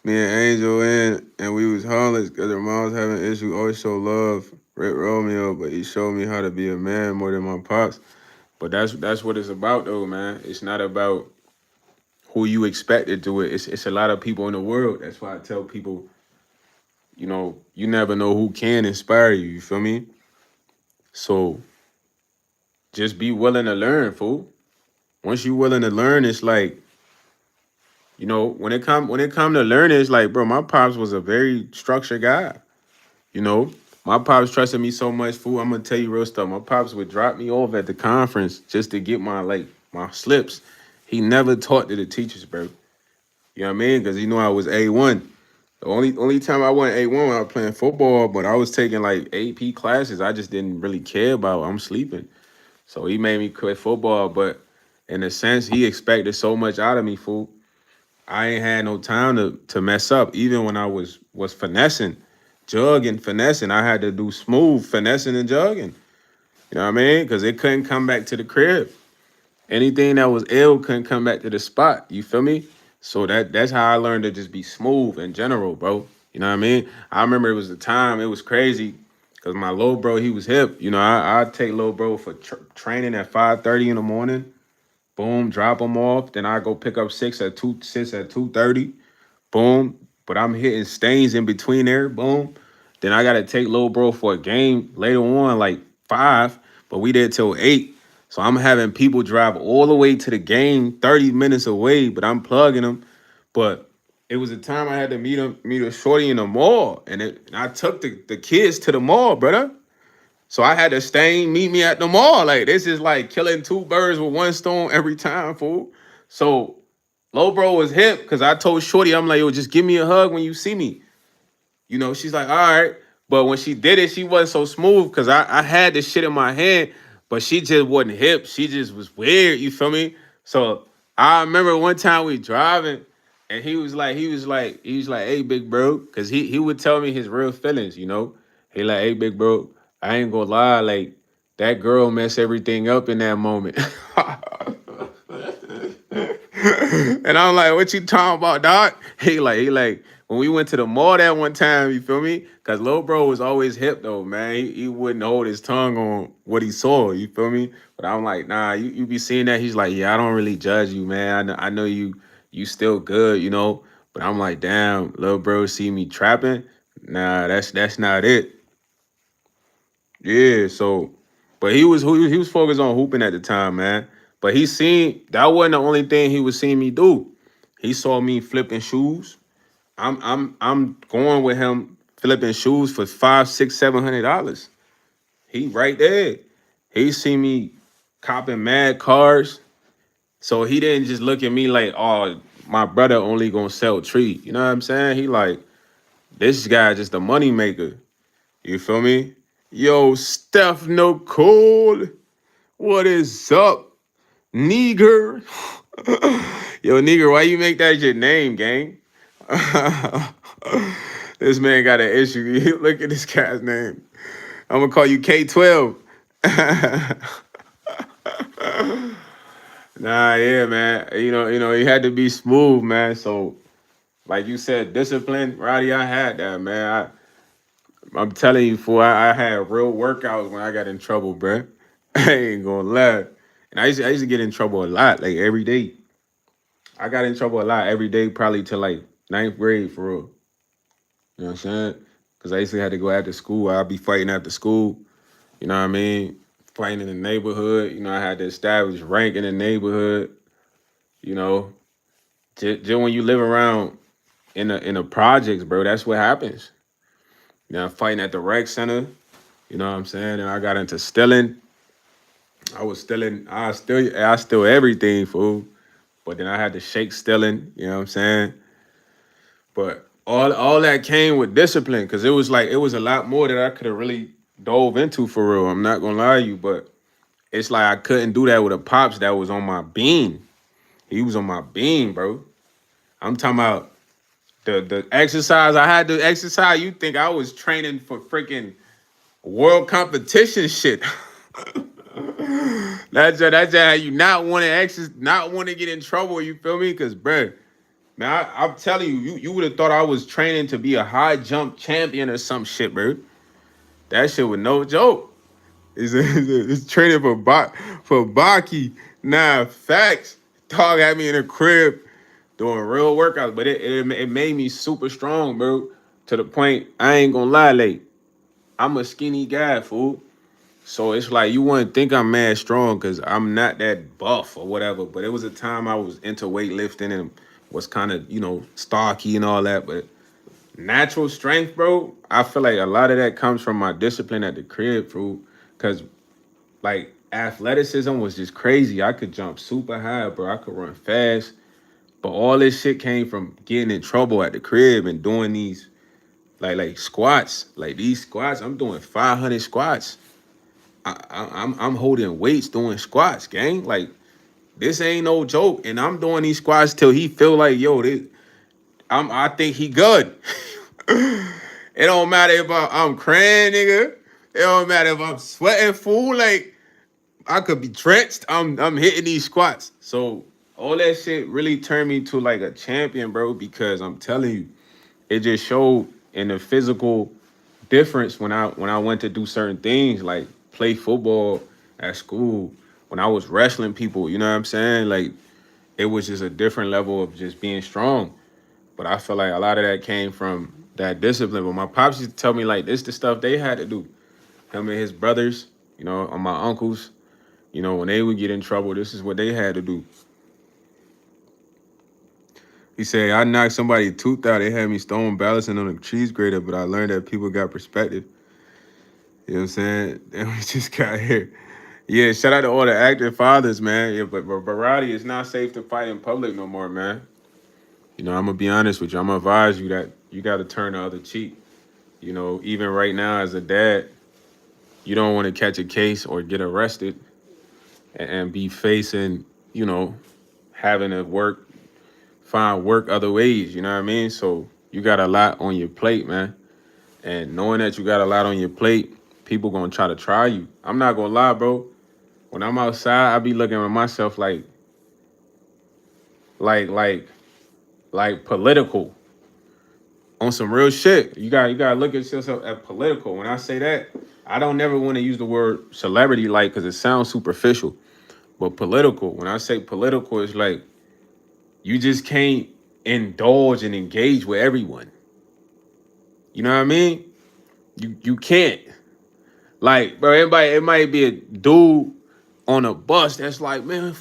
Speaker 1: me and Angel in and we was homeless because her mom was having issues, always show love, Rick Romeo, but he showed me how to be a man more than my pops. But that's what it's about, though, man. It's not about who you expect to do it. It's a lot of people in the world. That's why I tell people, you never know who can inspire you. You feel me? So just be willing to learn, fool. Once you willing to learn, it's like, when it come to learning, it's like, bro, my pops was a very structured guy. You know, my pops trusted me so much, fool. I'm gonna tell you real stuff. My pops would drop me off at the conference just to get my slips. He never taught to the teachers, bro. You know what I mean? Because he knew I was A1. The only time I went A1 when I was playing football, but I was taking like AP classes. I just didn't really care about. I'm sleeping. So he made me quit football, but in a sense, he expected so much out of me, fool. I ain't had no time to mess up. Even when I was finessing, jugging, finessing, I had to do smooth finessing and jugging. You know what I mean? Because it couldn't come back to the crib. Anything that was ill couldn't come back to the spot. You feel me? So that's how I learned to just be smooth in general, bro. You know what I mean? I remember it was the time, it was crazy. Cause my little bro, he was hip. I'd take little bro for training at 5:30 in the morning. Boom, drop him off. Then I go pick up six at 2:30. Boom. But I'm hitting stains in between there. Boom. Then I gotta take little bro for a game later on, like 5. But we did till 8. So I'm having people drive all the way to the game, 30 minutes away, but I'm plugging them. But it was a time I had to meet a shorty in the mall. And I took the kids to the mall, brother. So I had to meet me at the mall. Like, this is like killing two birds with one stone every time, fool. So Low Bro was hip because I told Shorty, I'm like, yo, just give me a hug when you see me. She's like, all right. But when she did it, she wasn't so smooth because I had this shit in my hand, but she just wasn't hip. She just was weird, you feel me? So I remember one time we driving and he was like, hey, big bro, because he would tell me his real feelings. He like, hey, big bro, I ain't gonna lie, like, that girl messed everything up in that moment. And I'm like, what you talking about, dog? He like, when we went to the mall that one time, you feel me? Cause Lil Bro was always hip though, man. He wouldn't hold his tongue on what he saw, you feel me? But I'm like, nah, you be seeing that. He's like, yeah, I don't really judge you, man. I know you still good. But I'm like, damn, Lil Bro see me trapping. Nah, that's not it. Yeah, so, but he was focused on hooping at the time, man. But he seen that wasn't the only thing he was seeing me do. He saw me flipping shoes. I'm going with him flipping shoes for 5, 6, $700. He right there. He see me copping mad cars. So he didn't just look at me like, oh, my brother only gonna sell treat. You know what I'm saying? He like, this guy just a money maker. You feel me? Yo, Steph Nicole, what is up, nigger? Yo, nigger, why you make that your name, gang? This man got an issue. Look at this guy's name. I'm gonna call you K12. Nah, yeah, man. He had to be smooth, man. So, like you said, discipline, Roddy. I had that, man. I'm telling you, fool, I had real workouts when I got in trouble, bruh. I ain't gonna lie. And I used to get in trouble a lot, like every day. I got in trouble a lot every day, probably till like ninth grade, for real. You know what I'm saying? Because I used to have to go after school. I'd be fighting after school. You know what I mean? Fighting in the neighborhood. I had to establish rank in the neighborhood. You know, just when you live around in the projects, bro. That's what happens. You know, fighting at the rec center. You know what I'm saying? And I got into stealing. I was stealing. I still everything, fool. But then I had to shake stealing. You know what I'm saying? But all that came with discipline, because it was a lot more that I could have really dove into for real. I'm not gonna lie to you, but it's like I couldn't do that with a pops that was on my beam. He was on my beam, bro. I'm talking about the exercise I had to exercise. You think I was training for freaking world competition shit? That's how you not want to not want to get in trouble. You feel me? Cause, bro, man, I'm telling you, you would have thought I was training to be a high jump champion or some shit, bro. That shit was no joke. It's training for Baki. Nah, facts. Dog had me in a crib doing real workouts, but it made me super strong, bro. To the point, I ain't gonna lie, like, I'm a skinny guy, fool. So it's like you wouldn't think I'm mad strong because I'm not that buff or whatever. But it was a time I was into weightlifting and was kind of, stocky and all that. But natural strength, bro, I feel like a lot of that comes from my discipline at the crib, fool. Because, like, athleticism was just crazy. I could jump super high, bro. I could run fast. But all this shit came from getting in trouble at the crib and doing these, like squats. Like, these squats, I'm doing 500 squats. I'm holding weights doing squats, gang. Like, this ain't no joke. And I'm doing these squats till he feel like, yo, I think he good. It don't matter if I'm crying, nigga. It don't matter if I'm sweating, fool. Like, I could be drenched. I'm hitting these squats. So all that shit really turned me to like a champion, bro, because I'm telling you, it just showed in the physical difference when I went to do certain things, like play football at school, when I was wrestling people, you know what I'm saying? Like, it was just a different level of just being strong. But I feel like a lot of that came from that discipline. But my pops used to tell me, like, this the stuff they had to do. Him and his brothers, and my uncles, when they would get in trouble, this is what they had to do. He said, I knocked somebody's tooth out. They had me stone balancing on a cheese grater, but I learned that people got perspective. You know what I'm saying? And we just got here. Yeah, shout out to all the active fathers, man. Yeah, but variety is not safe to fight in public no more, man. I'm going to be honest with you. I'm going to advise you that you got to turn the other cheek. Even right now as a dad, you don't want to catch a case or get arrested and be facing, having to find work other ways. You know what I mean? So you got a lot on your plate, man. And knowing that you got a lot on your plate, people going to try you. I'm not going to lie, bro. When I'm outside, I be looking at myself like political on some real shit. You gotta look at yourself as political. When I say that, I don't never want to use the word celebrity like because it sounds superficial. But political, when I say political, it's like you just can't indulge and engage with everyone. You know what I mean? You can't. Like, bro, it might be a dude on a bus that's like, man,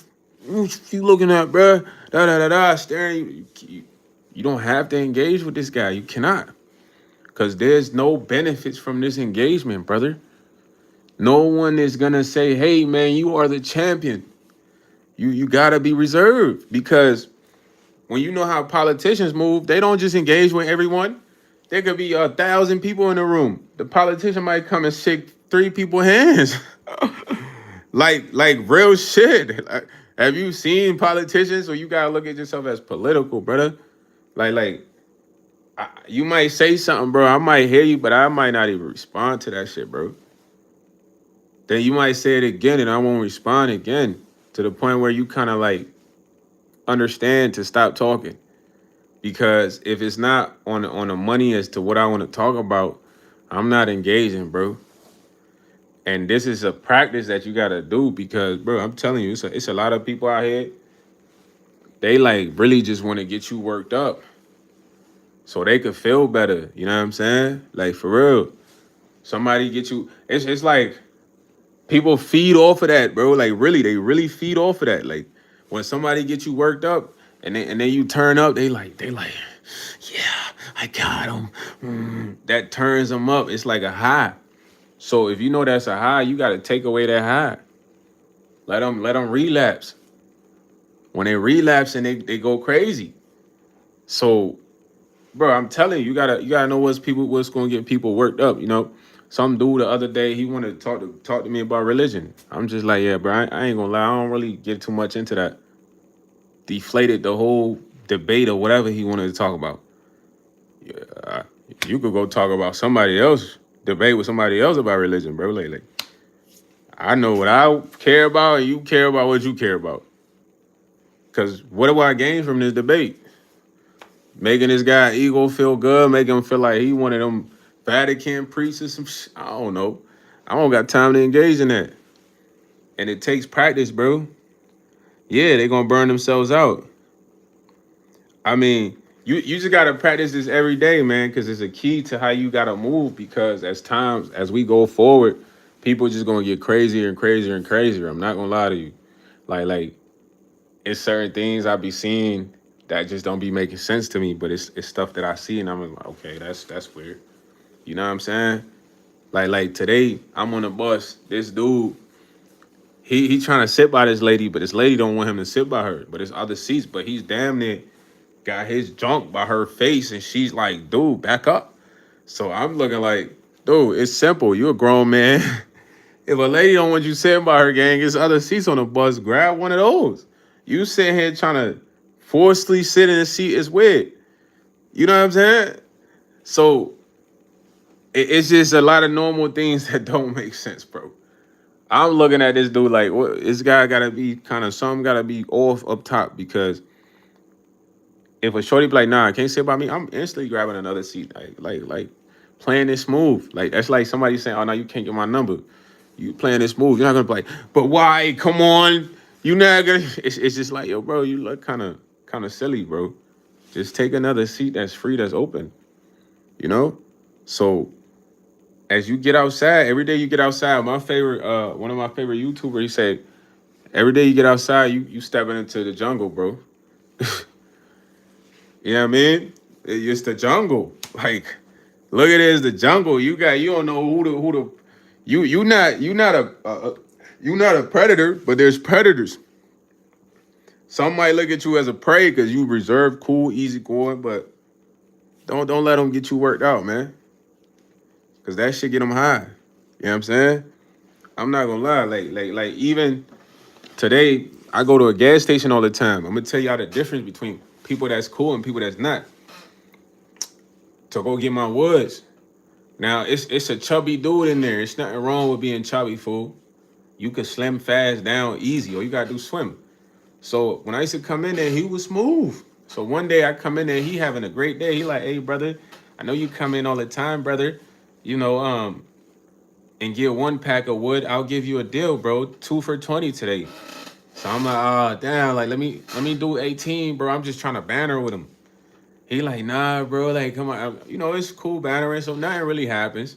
Speaker 1: what you looking at, bro? Staring. You don't have to engage with this guy. You cannot. Because there's no benefits from this engagement, brother. No one is going to say, hey, man, you are the champion. You got to be reserved. Because when you know how politicians move, they don't just engage with everyone. There could be 1,000 people in the room. The politician might come and shake 3 people's hands. like real shit. Like, have you seen politicians? Or you gotta look at yourself as political, brother? You might say something, bro. I might hear you, but I might not even respond to that shit, bro. Then you might say it again, and I won't respond again to the point where you kind of like understand to stop talking. Because if it's not on the money as to what I want to talk about, I'm not engaging, bro. And this is a practice that you gotta do because, bro, I'm telling you, it's a lot of people out here. They like really just want to get you worked up so they could feel better. You know what I'm saying? Like, for real. Somebody get you. It's like people feed off of that, bro. Like, really, they really feed off of that. Like, when somebody gets you worked up and then you turn up, they like, yeah, I got him. That turns them up. It's like a high. So if you know that's a high, you got to take away that high. Let them relapse. When they relapse and they go crazy. So, bro, I'm telling you, you gotta know what's gonna get people worked up. Some dude the other day he wanted to talk to me about religion. I'm just like, yeah, bro, I ain't gonna lie, I don't really get too much into that. Deflated the whole debate or whatever he wanted to talk about. Yeah, you could go talk about somebody else, debate with somebody else about religion, bro. Like I know what I care about, and you care about what you care about. Cause what do I gain from this debate? Making this guy ego feel good, making him feel like he one of them Vatican priests or some shit. I don't know. I don't got time to engage in that. And it takes practice, bro. Yeah, they gonna burn themselves out. I mean, you just gotta practice this every day, man, because it's a key to how you gotta move. Because as we go forward, people just gonna get crazier and crazier and crazier. I'm not gonna lie to you. Like it's certain things I be seeing that just don't be making sense to me, but it's stuff that I see and I'm like, okay, that's weird. You know what I'm saying? Like today, I'm on the bus. This dude, he trying to sit by this lady, but this lady don't want him to sit by her. But it's other seats, but he's damn near got his junk by her face, and she's like, dude, back up. So I'm looking like, dude, it's simple. You a grown man. If a lady don't want you sitting by her, gang, it's other seats on the bus. Grab one of those. You sitting here trying to forcefully sit in a seat is weird. You know what I'm saying? So it's just a lot of normal things that don't make sense, bro. I'm looking at this dude like, what? This guy gotta be kind of something gotta be off up top because if a shorty be like, nah, I can't sit by me, I'm instantly grabbing another seat, like playing this move. Like that's like somebody saying, oh no, you can't get my number. You playing this move. You're not gonna be like, but why? Come on, you not gonna. It's just like, yo, bro, you look kind of silly, bro. Just take another seat that's free, that's open. You know. So as you get outside, every day you get outside. One of my favorite YouTubers, he said, every day you get outside, you stepping into the jungle, bro. You know what I mean? It's the jungle. Like, look at it as the jungle. You don't know who the you not a predator, but there's predators. Some might look at you as a prey because you reserved, cool, easy going, but don't let them get you worked out, man. Cause that shit get them high. You know what I'm saying? I'm not gonna lie. Like even today, I go to a gas station all the time. I'm gonna tell y'all the difference between people that's cool and people that's not. To go get my woods. Now it's a chubby dude in there. It's nothing wrong with being chubby, fool. You could slim fast down easy. All you gotta do swim. So when I used to come in there, he was smooth. So one day I come in there, he having a great day. He like, hey brother, I know you come in all the time, brother. You know, and get one pack of wood. I'll give you a deal, bro. 2 for 20 today. So I'm like, oh damn, like let me do 18, bro. I'm just trying to banter with him. He like, nah, bro, like come on, it's cool bantering, so nothing really happens.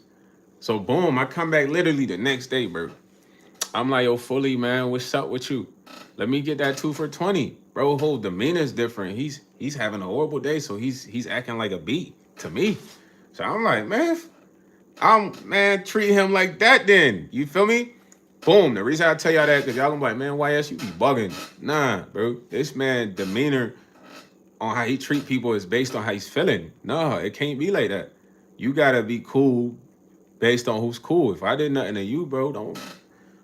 Speaker 1: So boom, I come back literally the next day, bro. I'm like, yo, fully, man, what's up with you? Let me get that 2 for 20. Bro, whole demeanor's different. He's having a horrible day, so he's acting like a beat to me. So I'm like, man, treat him like that then. You feel me? Boom. The reason I tell y'all that, because y'all gonna be like, man, YS, you be bugging. Nah, bro. This man demeanor on how he treat people is based on how he's feeling. No, it can't be like that. You gotta be cool based on who's cool. If I did nothing to you, bro, don't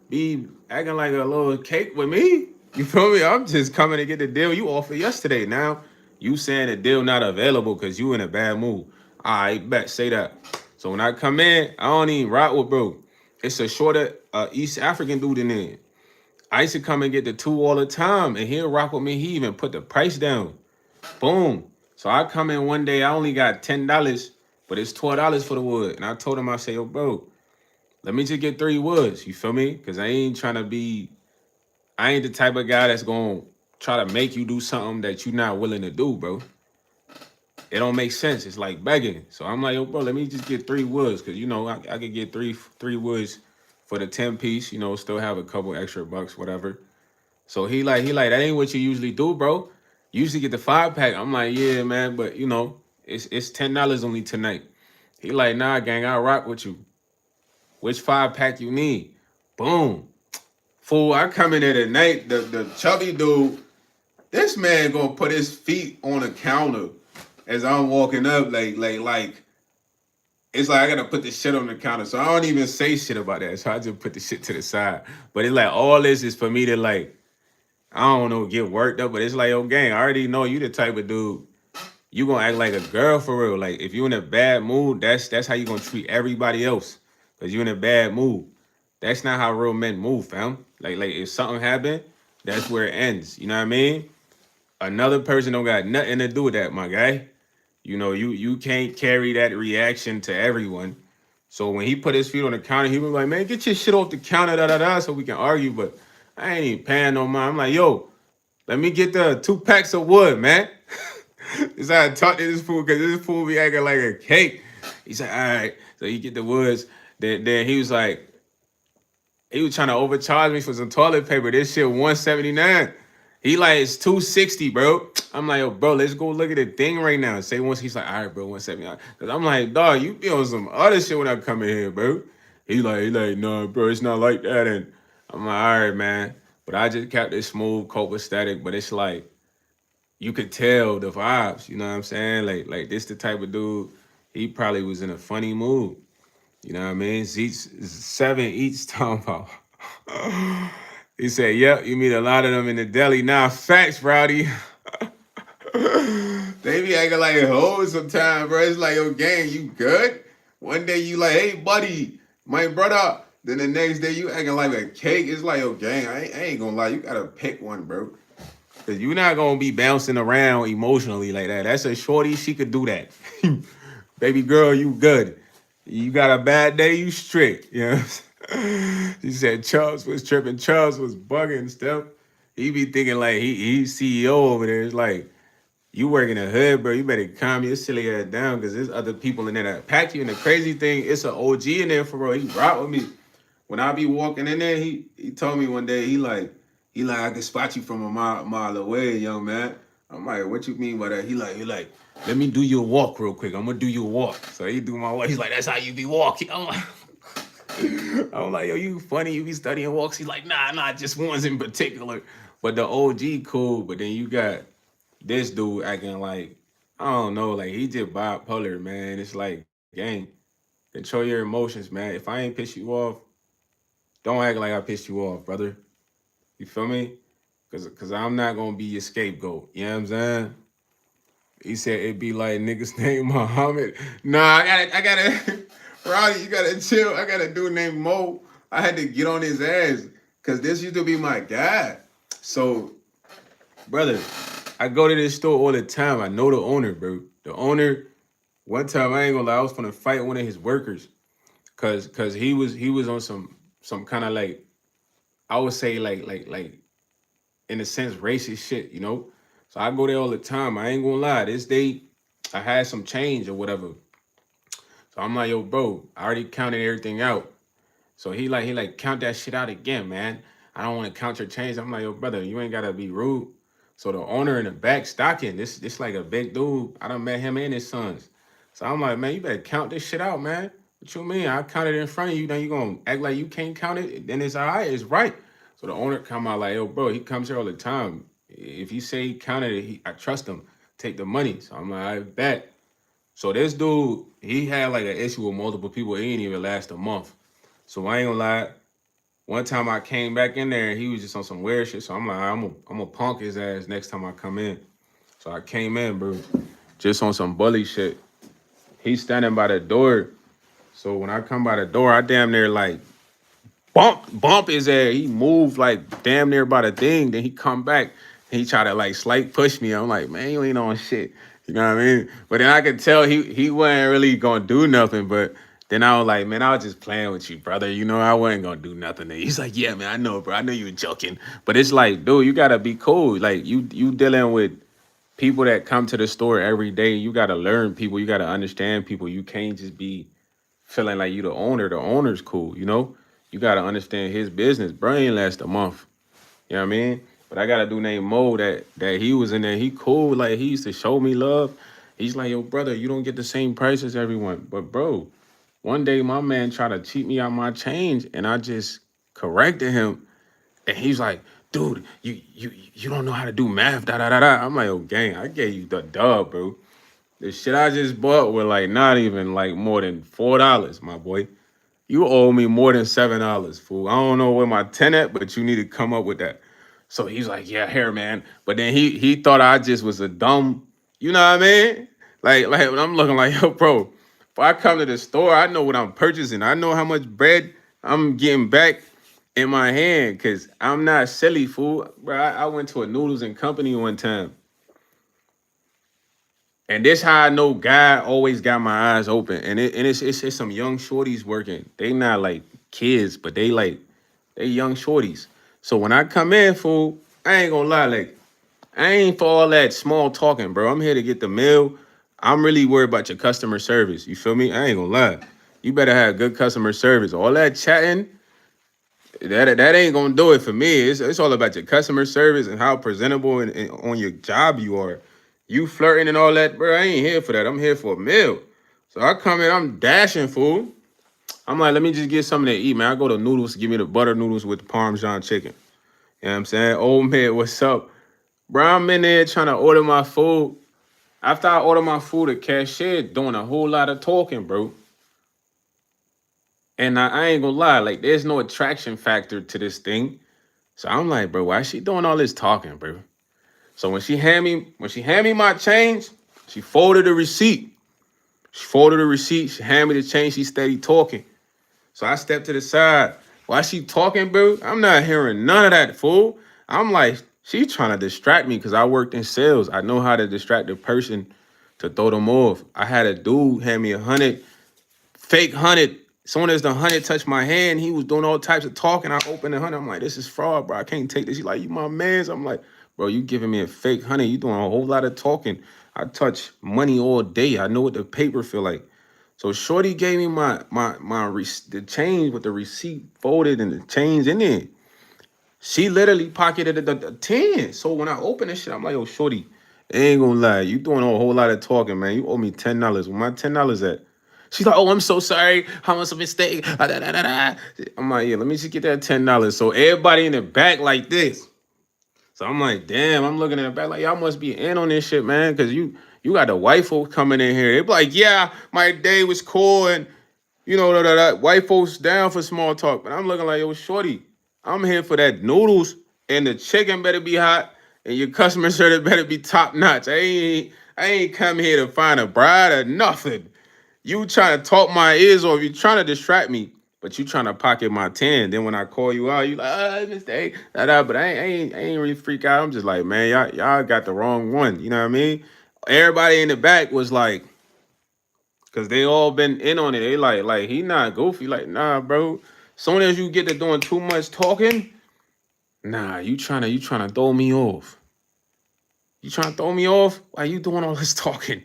Speaker 1: be acting like a little cake with me. You feel me? I'm just coming to get the deal you offered yesterday. Now you saying the deal not available because you in a bad mood. I bet say that. So when I come in, I don't even rock with bro. It's a shorter East African dude in there. I used to come and get the two all the time, and he'll rock with me. He even put the price down. Boom. So I come in one day, I only got $10, but it's $12 for the wood. And I told him, I say, yo, bro, let me just get 3 woods. You feel me? Because I ain't the type of guy that's going to try to make you do something that you're not willing to do, bro. It don't make sense. It's like begging. So I'm like, yo, bro, let me just get 3 woods. Because, I could get three woods for the 10 piece, still have a couple extra bucks, whatever. So he like, that ain't what you usually do, bro. You usually get the 5 pack. I'm like, yeah, man, but It's $10 only tonight. He like, nah, gang, I'll rock with you. Which 5 pack you need? Boom. Fool, I come in there at night, the chubby dude, this man gonna put his feet on the counter as I'm walking up, like it's like I gotta put the shit on the counter. So I don't even say shit about that. So I just put the shit to the side. But it's like all this is for me to like, I don't know, get worked up. But it's like, yo, gang, I already know you the type of dude. You gonna act like a girl for real. Like if you in a bad mood, that's how you gonna treat everybody else. Cause you in a bad mood. That's not how real men move, fam. Like if something happened, that's where it ends. You know what I mean? Another person don't got nothing to do with that, my guy. You know, you can't carry that reaction to everyone. So when he put his feet on the counter, he was like, man, get your shit off the counter, da da da, so we can argue. But I ain't even paying no mind. I'm like, yo, let me get the 2 packs of wood, man. This how I talk to this fool because this fool be acting like a cake. He said, all right. So you get the woods. Then he was like, he was trying to overcharge me for some toilet paper. This shit 179. He like, it's 260, bro. I'm like, yo, bro, let's go look at the thing right now. Say once he's like, all right, bro, 179. Cause I'm like, dog, you be on some other shit when I come in here, bro. He like, no, bro, it's not like that. And I'm like, all right, man. But I just kept this smooth, copacetic. But it's like, you could tell the vibes, you know what I'm saying? Like this the type of dude, he probably was in a funny mood. You know what I mean? Zeets 7 eats talking about. He said, yep, you meet a lot of them in the deli. Nah, facts, Rowdy. They be acting like hoes sometimes, bro. It's like, yo, gang, you good? One day you like, hey, buddy, my brother. Then the next day you acting like a cake. It's like, yo, gang, I ain't gonna lie. You gotta pick one, bro. Cause you're not gonna be bouncing around emotionally like that. That's a shorty, she could do that. Baby girl, you good. You got a bad day, you strict. You know what I'm saying? She said Chubbs was tripping, Chubbs was bugging and stuff. He be thinking like he's CEO over there. It's like, you work in the hood, bro. You better calm your silly ass down because there's other people in there that pack you. And the crazy thing, it's an OG in there for real. He rock with me. When I be walking in there, he told me one day, he like, I can spot you from a mile away, young man. I'm like, what you mean by that? He like, let me do your walk real quick. I'm gonna do your walk. So he do my walk. He's like, that's how you be walking. I'm like, yo, you funny. You be studying walks. He's like, nah, just ones in particular. But the OG cool. But then you got this dude acting like, I don't know, like he just bipolar, man. It's like, gang, control your emotions, man. If I ain't piss you off, don't act like I pissed you off, brother. You feel me? Cause I'm not gonna be your scapegoat. You know what I'm saying? He said it'd be like niggas named Muhammad. Nah, I gotta Roddy, you gotta chill. I got a dude named Mo. I had to get on his ass. Cause this used to be my guy. So, brother, I go to this store all the time. I know the owner, bro. The owner, one time I ain't gonna lie, I was gonna fight one of his workers. Cause he was on some kind of like, I would say like in a sense racist shit, you know. So I go there all the time. I ain't gonna lie. This day, I had some change or whatever. So I'm like, yo, bro, I already counted everything out. So he like count that shit out again, man. I don't want to count your change. I'm like, yo, brother, you ain't gotta be rude. So the owner in the back stocking, this like a big dude. I done met him and his sons. So I'm like, man, you better count this shit out, man. What you mean? I counted in front of you, then you gonna act like you can't count it? Then it's all right, it's right. So the owner come out like, yo, bro, he comes here all the time. If he say he counted it, I trust him. Take the money. So I'm like, I bet. So this dude, he had like an issue with multiple people. It ain't even last a month. So I ain't gonna lie. One time I came back in there, he was just on some weird shit. So I'm like, I'm gonna punk his ass next time I come in. So I came in, bro, just on some bully shit. He's standing by the door. So when I come by the door, I damn near like bump his ass. He moved like damn near by the thing. Then he come back. He try to like slight push me. I'm like, man, you ain't on shit. You know what I mean? But then I could tell he wasn't really gonna do nothing. But then I was like, man, I was just playing with you, brother. You know, I wasn't gonna do nothing. And he's like, yeah, man, I know, bro. I know you were joking. But it's like, dude, you gotta be cool. Like you dealing with people that come to the store every day. You gotta learn people. You gotta understand people. You can't just be feeling like you the owner. The owner's cool, you know? You gotta understand his business. Bro ain't last a month. You know what I mean? But I got a dude named Mo that he was in there. He cool. Like he used to show me love. He's like, yo, brother, you don't get the same price as everyone. But bro, one day my man tried to cheat me out my change, and I just corrected him. And he's like, dude, you don't know how to do math, da da da da. I'm like, oh gang, I gave you the dub, bro. The shit I just bought were like not even like more than $4, my boy. You owe me more than $7, fool. I don't know where my 10 at, but you need to come up with that. So he's like, yeah, here, man. But then he thought I just was a dumb, you know what I mean? Like when I'm looking like, yo, bro, if I come to the store, I know what I'm purchasing. I know how much bread I'm getting back in my hand, cause I'm not silly, fool. Bro, I went to a noodles and company one time. And this how I know God always got my eyes open. And it's some young shorties working. They not like kids, but they young shorties. So when I come in, fool, I ain't gonna lie, like I ain't for all that small talking, bro. I'm here to get the meal. I'm really worried about your customer service. You feel me? I ain't gonna lie. You better have good customer service. All that chatting, that ain't gonna do it for me. It's all about your customer service and how presentable and on your job you are. You flirting and all that, bro. I ain't here for that. I'm here for a meal. So I come in, I'm dashing, fool. I'm like, let me just get something to eat, man. I go to noodles, give me the butter noodles with the Parmesan chicken. You know what I'm saying? Old man, what's up? Bro, I'm in there trying to order my food. After I order my food, the cashier doing a whole lot of talking, bro. And I ain't gonna lie, like, there's no attraction factor to this thing. So I'm like, bro, why is she doing all this talking, bro? So when she hand me my change, she folded the receipt. She folded the receipt. She handed me the change. She steady talking. So I stepped to the side. While she talking, bro, I'm not hearing none of that, fool. I'm like, she trying to distract me because I worked in sales. I know how to distract a person to throw them off. I had a dude hand me 100, fake 100. Soon as the 100 touched my hand, he was doing all types of talking. I opened the 100. I'm like, this is fraud, bro. I can't take this. He's like, you my mans. I'm like, bro, you giving me a fake 100. You doing a whole lot of talking. I touch money all day. I know what the paper feel like. So Shorty gave me the change with the receipt folded and the change in there. She literally pocketed the 10. So when I open this shit, I'm like, yo, Shorty, I ain't gonna lie. You doing a whole lot of talking, man. You owe me $10. Where my $10 at? She's like, oh, I'm so sorry. How much a mistake? Ah, da, da, da, da. I'm like, yeah, let me just get that $10. So everybody in the back like this. So I'm like, damn, I'm looking in the back like, y'all must be in on this shit, man. Cause you got the white folks coming in here. They be like, yeah, my day was cool. And you know, that white folks down for small talk. But I'm looking like, yo, Shorty, I'm here for that noodles and the chicken better be hot and your customer service better be top notch. I ain't come here to find a bride or nothing. You trying to talk my ears off. You trying to distract me, but you trying to pocket my 10. Then when I call you out, you like, mistake, But I ain't really freak out. I'm just like, man, y'all got the wrong one. You know what I mean? Everybody in the back was like, cause they all been in on it. They like he not goofy. Like, nah, bro. Soon as you get to doing too much talking, nah, you trying to throw me off. You trying to throw me off? Why you doing all this talking?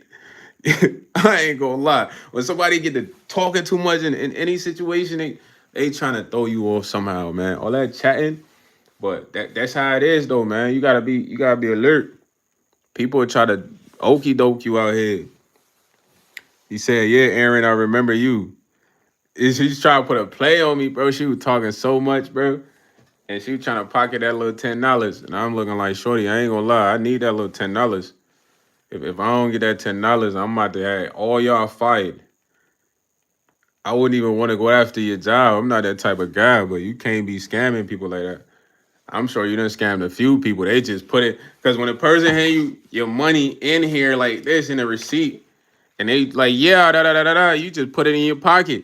Speaker 1: I ain't gonna lie. When somebody get to talking too much in any situation, they trying to throw you off somehow, man. All that chatting, but that's how it is though, man. You gotta be alert. People try to okey doke you out here. He said, yeah, Aaron, I remember you. She's trying to put a play on me, bro. She was talking so much, bro. And she was trying to pocket that little $10. And I'm looking like, Shorty, I ain't gonna lie. I need that little $10. If I don't get that $10, I'm about to have all y'all fired. I wouldn't even want to go after your job. I'm not that type of guy, but you can't be scamming people like that. I'm sure you done scammed a few people. They just put it, because when a person hand you your money in here like this in a receipt, and they like, yeah, da da da da da, you just put it in your pocket.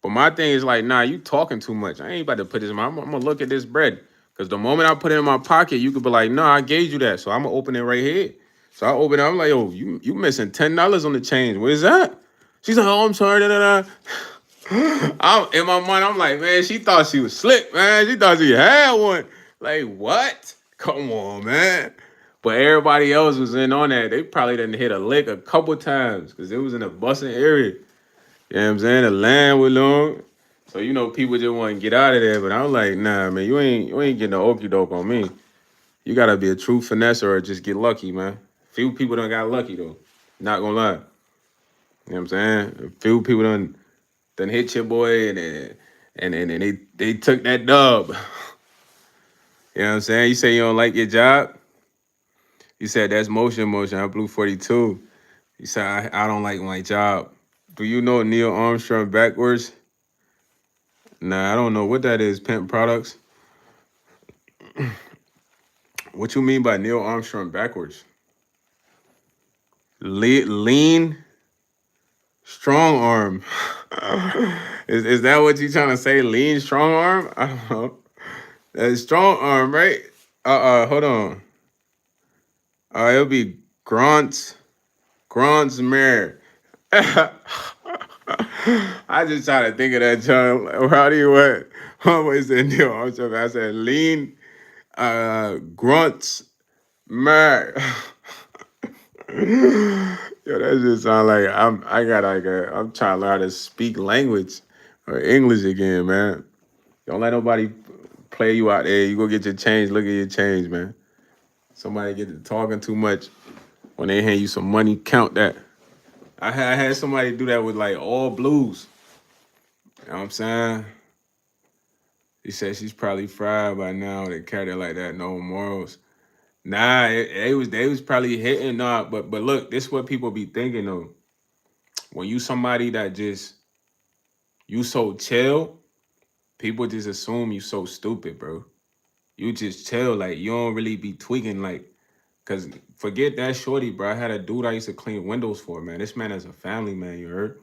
Speaker 1: But my thing is like, nah, you talking too much. I ain't about to put this in my, I'm gonna look at this bread. Because the moment I put it in my pocket, you could be like, nah, I gave you that. So I'm gonna open it right here. So I open it, I'm like, yo, you missing $10 on the change. What is that? She's like, oh, I'm sorry, da da da. I'm in my mind, I'm like, man, she thought she was slick, man. She thought she had one. Like, what? Come on, man. But everybody else was in on that. They probably didn't hit a lick a couple times because it was in a busting area. You know what I'm saying? The line was long. So people just want to get out of there. But I'm like, nah, man, you ain't getting no okey doke on me. You gotta be a true finesser or just get lucky, man. Few people done got lucky though. Not gonna lie. You know what I'm saying? A few people done hit your boy and they took that dub. You know what I'm saying? You say you don't like your job. You said that's motion. I blew 42. You said I don't like my job. Do you know Neil Armstrong backwards? Nah, I don't know what that is. Pimp products. What you mean by Neil Armstrong backwards? Lean, strong arm. Is that what you trying to say? Lean, strong arm? I don't know. That's strong arm, right? Hold on. It'll be Grant's mare. I just try to think of that, John. How do you what? What was the Neil Armstrong? I said lean, grunts, mare. Yo, that just sound like I'm trying to learn how to speak language or English again, man. Don't let nobody play you out there. You go get your change. Look at your change, man. Somebody get to talking too much when they hand you some money. Count that. I had somebody do that with like all blues. You know what I'm saying? He said she's probably fried by now. They carry her like that. No morals. Nah, they was probably hitting up. But look, this is what people be thinking though. When you somebody that just you so chill, people just assume you so stupid, bro. You just chill, like you don't really be tweaking, like, cause forget that shorty, bro. I had a dude I used to clean windows for, man. This man is a family man, you heard?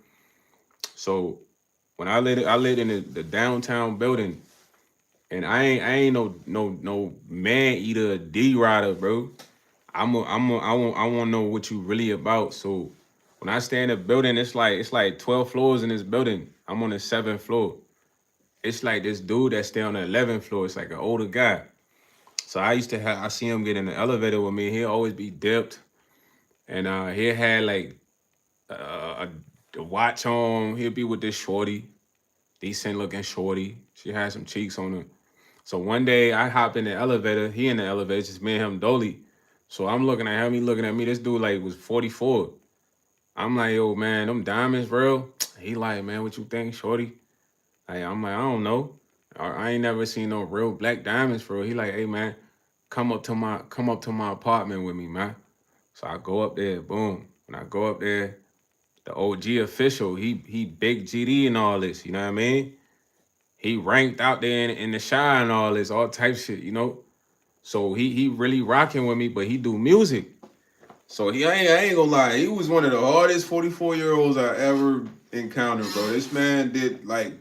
Speaker 1: So when I lived in the downtown building, and I ain't no man eater, D rider, bro. I want to know what you really about. So when I stay in the building, it's like 12 floors in this building. I'm on the 7th floor. It's like this dude that stay on the 11th floor. It's like an older guy. So I see him get in the elevator with me. He'll always be dipped, and he had like a watch on. He'll be with this shorty, decent looking shorty. She had some cheeks on her. So one day I hop in the elevator. He in the elevator, just me and him dolly. So I'm looking at him. He looking at me. This dude like was 44. I'm like, yo, man, them diamonds, bro. He like, man, what you think, shorty? I'm like, I don't know. I ain't never seen no real black diamonds for real. He like, hey man, come up to my apartment with me, man. So I go up there, boom. When I go up there, the OG official, he big GD and all this, you know what I mean? He ranked out there in the shy and all this, all type shit, you know? So he really rocking with me, but he do music. So I ain't gonna lie, he was one of the hardest 44-year-olds I ever encountered, bro. This man did like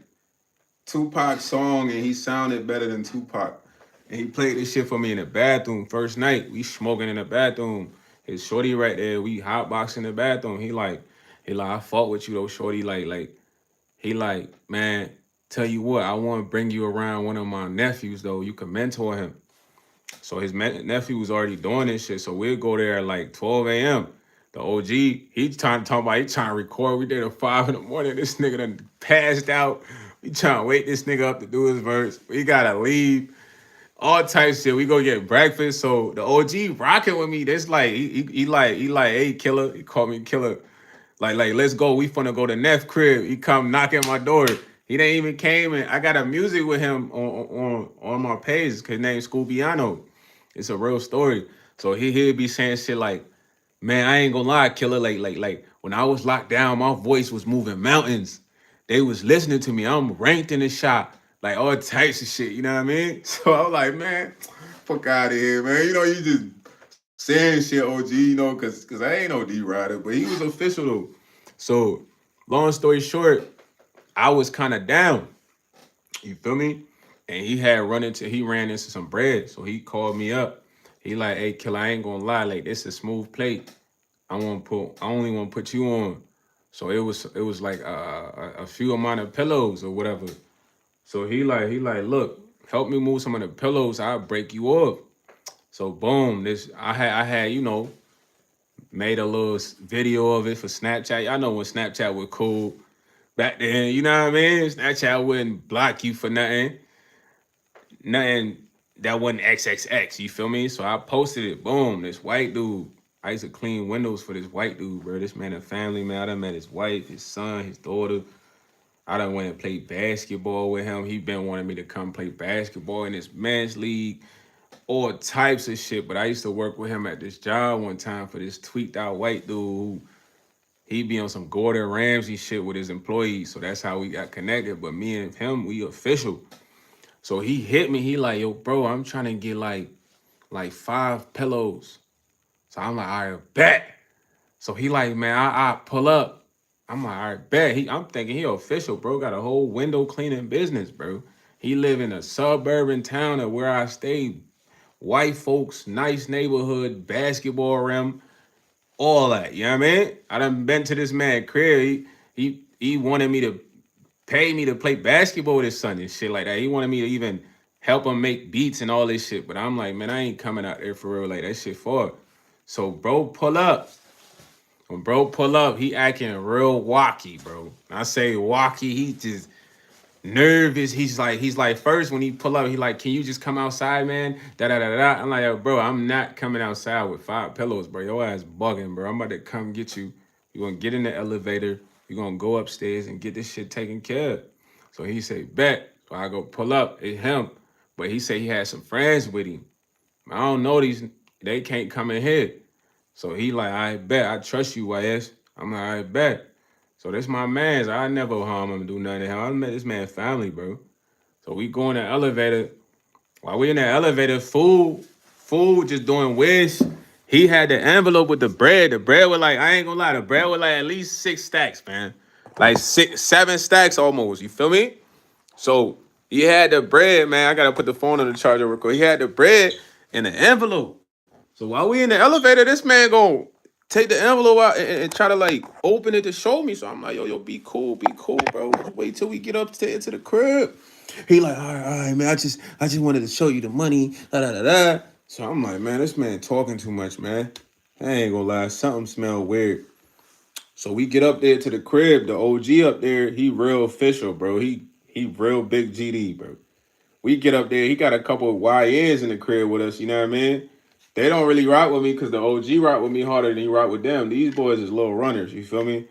Speaker 1: Tupac's song and he sounded better than Tupac. And he played this shit for me in the bathroom first night. We smoking in the bathroom. His shorty right there, we hotboxing in the bathroom. He like, I fought with you though, shorty. He like, man, tell you what, I want to bring you around one of my nephews though. You can mentor him. So his nephew was already doing this shit. So we'll go there at like 12 a.m. The OG, he trying to talk about, he trying to record. We did at 5 in the morning. This nigga done passed out. We trying to wake this nigga up to do his verse. We gotta leave. All types of shit. We go get breakfast. So the OG rocking with me. This like he like, hey killer. He called me killer. Like let's go. We finna go to Neff crib. He come knocking my door. He didn't even came and I got a music with him on my page. His name Scoobiano. It's a real story. So he'd be saying shit like, man, I ain't gonna lie, killer. Like when I was locked down, my voice was moving mountains. They was listening to me. I'm ranked in the shop, like all types of shit. You know what I mean? So I was like, man, fuck out of here, man. You know, you just saying shit, OG. You know, cause I ain't no D rider, but he was official though. So long story short, I was kind of down. You feel me? And he ran into some bread. So he called me up. He like, hey, killer, I ain't gonna lie, like this is a smooth plate. I only want to put you on. So it was like a few amount of pillows or whatever. So he like, look, help me move some of the pillows. I'll break you off. So boom, I had made a little video of it for Snapchat. I know when Snapchat was cool back then. You know what I mean? Snapchat wouldn't block you for nothing that wasn't XXX. You feel me? So I posted it. Boom, this white dude. I used to clean windows for this white dude, bro. This man a family man. I done met his wife, his son, his daughter. I done went and played basketball with him. He been wanting me to come play basketball in this men's league, all types of shit. But I used to work with him at this job one time for this tweaked out white dude who he be on some Gordon Ramsay shit with his employees. So that's how we got connected. But me and him, we official. So he hit me. He like, yo, bro, I'm trying to get like 5 pillows. So I'm like, all right, bet. So he like, man, I pull up. I'm like, all right, bet. I'm thinking he official, bro. Got a whole window cleaning business, bro. He live in a suburban town of where I stay. White folks, nice neighborhood, basketball rim, all that. You know what I mean? I done been to this man crib. He wanted me to pay me to play basketball with his son and shit like that. He wanted me to even help him make beats and all this shit. But I'm like, man, I ain't coming out there for real like that shit for. So bro, pull up. When bro pull up, he acting real wacky, bro. I say wacky, he just nervous. He's like, first when he pull up, he like, can you just come outside, man? Da da da da. I'm like, yo, bro, I'm not coming outside with 5 pillows, bro. Your ass bugging, bro. I'm about to come get you. You gonna get in the elevator. You gonna go upstairs and get this shit taken care of. So he say, bet. So I go pull up. It's him, but he say he had some friends with him. I don't know these. They can't come in here. So he like, I bet. I trust you, YS. I'm like, I bet. So this my man's. I never harm him, do nothing to him. I met this man family, bro. So we go in the elevator. While we in the elevator, fool just doing wish. He had the envelope with the bread. The bread was like, I ain't gonna lie, the bread was like at least 6 stacks, man. Like 7 stacks almost. You feel me? So he had the bread, man. I gotta put the phone on the charger real quick. He had the bread in the envelope. So while we in the elevator, this man gonna take the envelope out and try to like open it to show me. So I'm like, yo, be cool, bro. Just wait till we get up into the crib. He like, all right, man. I just wanted to show you the money. Da da da da. So I'm like, man, this man talking too much, man. I ain't gonna lie, something smell weird. So we get up there to the crib. The OG up there, he real official, bro. He real big GD, bro. We get up there. He got a couple of YNs in the crib with us. You know what I mean? They don't really rock with me because the OG rock with me harder than he rock with them. These boys is little runners. You feel me?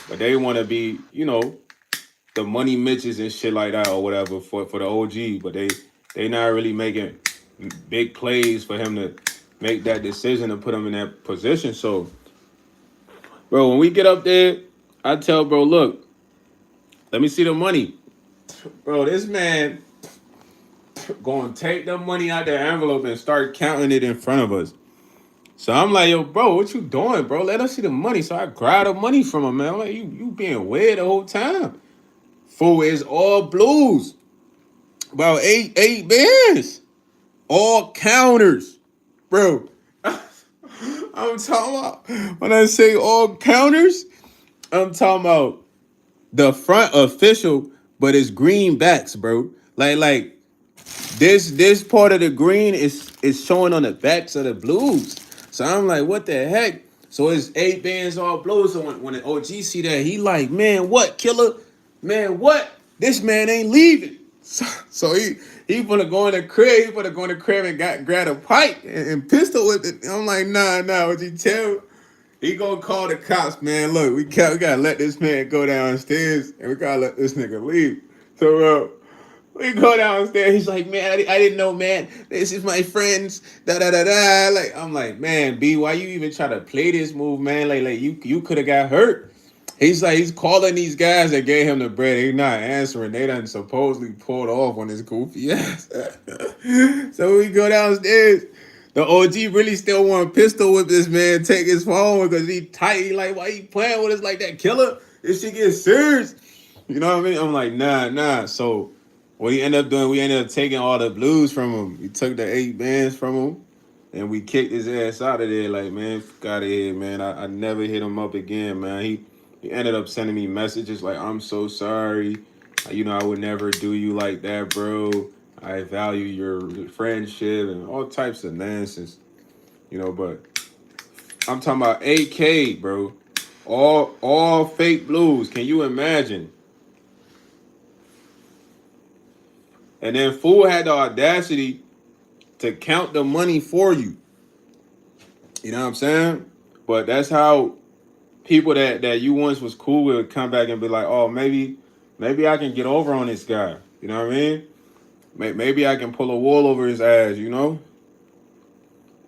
Speaker 1: But they want to be, the money Mitches and shit like that or whatever for the OG. But they not really making big plays for him to make that decision to put him in that position. So, bro, when we get up there, I tell bro, look, let me see the money. Bro, this man going to take the money out the envelope and start counting it in front of us. So I'm like, yo, bro, what you doing, bro? Let us see the money. So I grab the money from him, man. I'm like, you being weird the whole time. Fool is all blues. About eight bands. All counters. Bro. I'm talking about, when I say all counters, I'm talking about the front official, but it's greenbacks, bro. Like this part of the green is showing on the backs of the blues. So I'm like, what the heck? So it's 8 bands all blues. So when the OG see that, he like, man, what, killer? Man, what? This man ain't leaving. So he wanna go in the crib. He wanna go in the crib and grab a pipe and pistol with it. I'm like, nah. What you tell? He gonna call the cops, man. Look, we gotta let this man go downstairs and we gotta let this nigga leave. So we go downstairs. He's like, man, I didn't know, man. This is my friends. Da da da da. Like, I'm like, man, B, why you even try to play this move, man? Like you could have got hurt. He's calling these guys that gave him the bread. They not answering. They done supposedly pulled off on his goofy ass. So we go downstairs. The OG really still want pistol whip this man, take his phone because he tight. He like, why you playing with us like that, killer? This shit get serious. You know what I mean? I'm like, nah. So what he ended up doing, we ended up taking all the blues from him. We took the 8 bands from him, and we kicked his ass out of there. Like, man, fuck out of here, man. I never hit him up again, man. He ended up sending me messages like, I'm so sorry. I would never do you like that, bro. I value your friendship and all types of nonsense, but I'm talking about AK, bro. All fake blues. Can you imagine? And then fool had the audacity to count the money for you. You know what I'm saying? But that's how people that you once was cool with come back and be like, oh, maybe I can get over on this guy. You know what I mean? Maybe I can pull a wall over his ass. You know.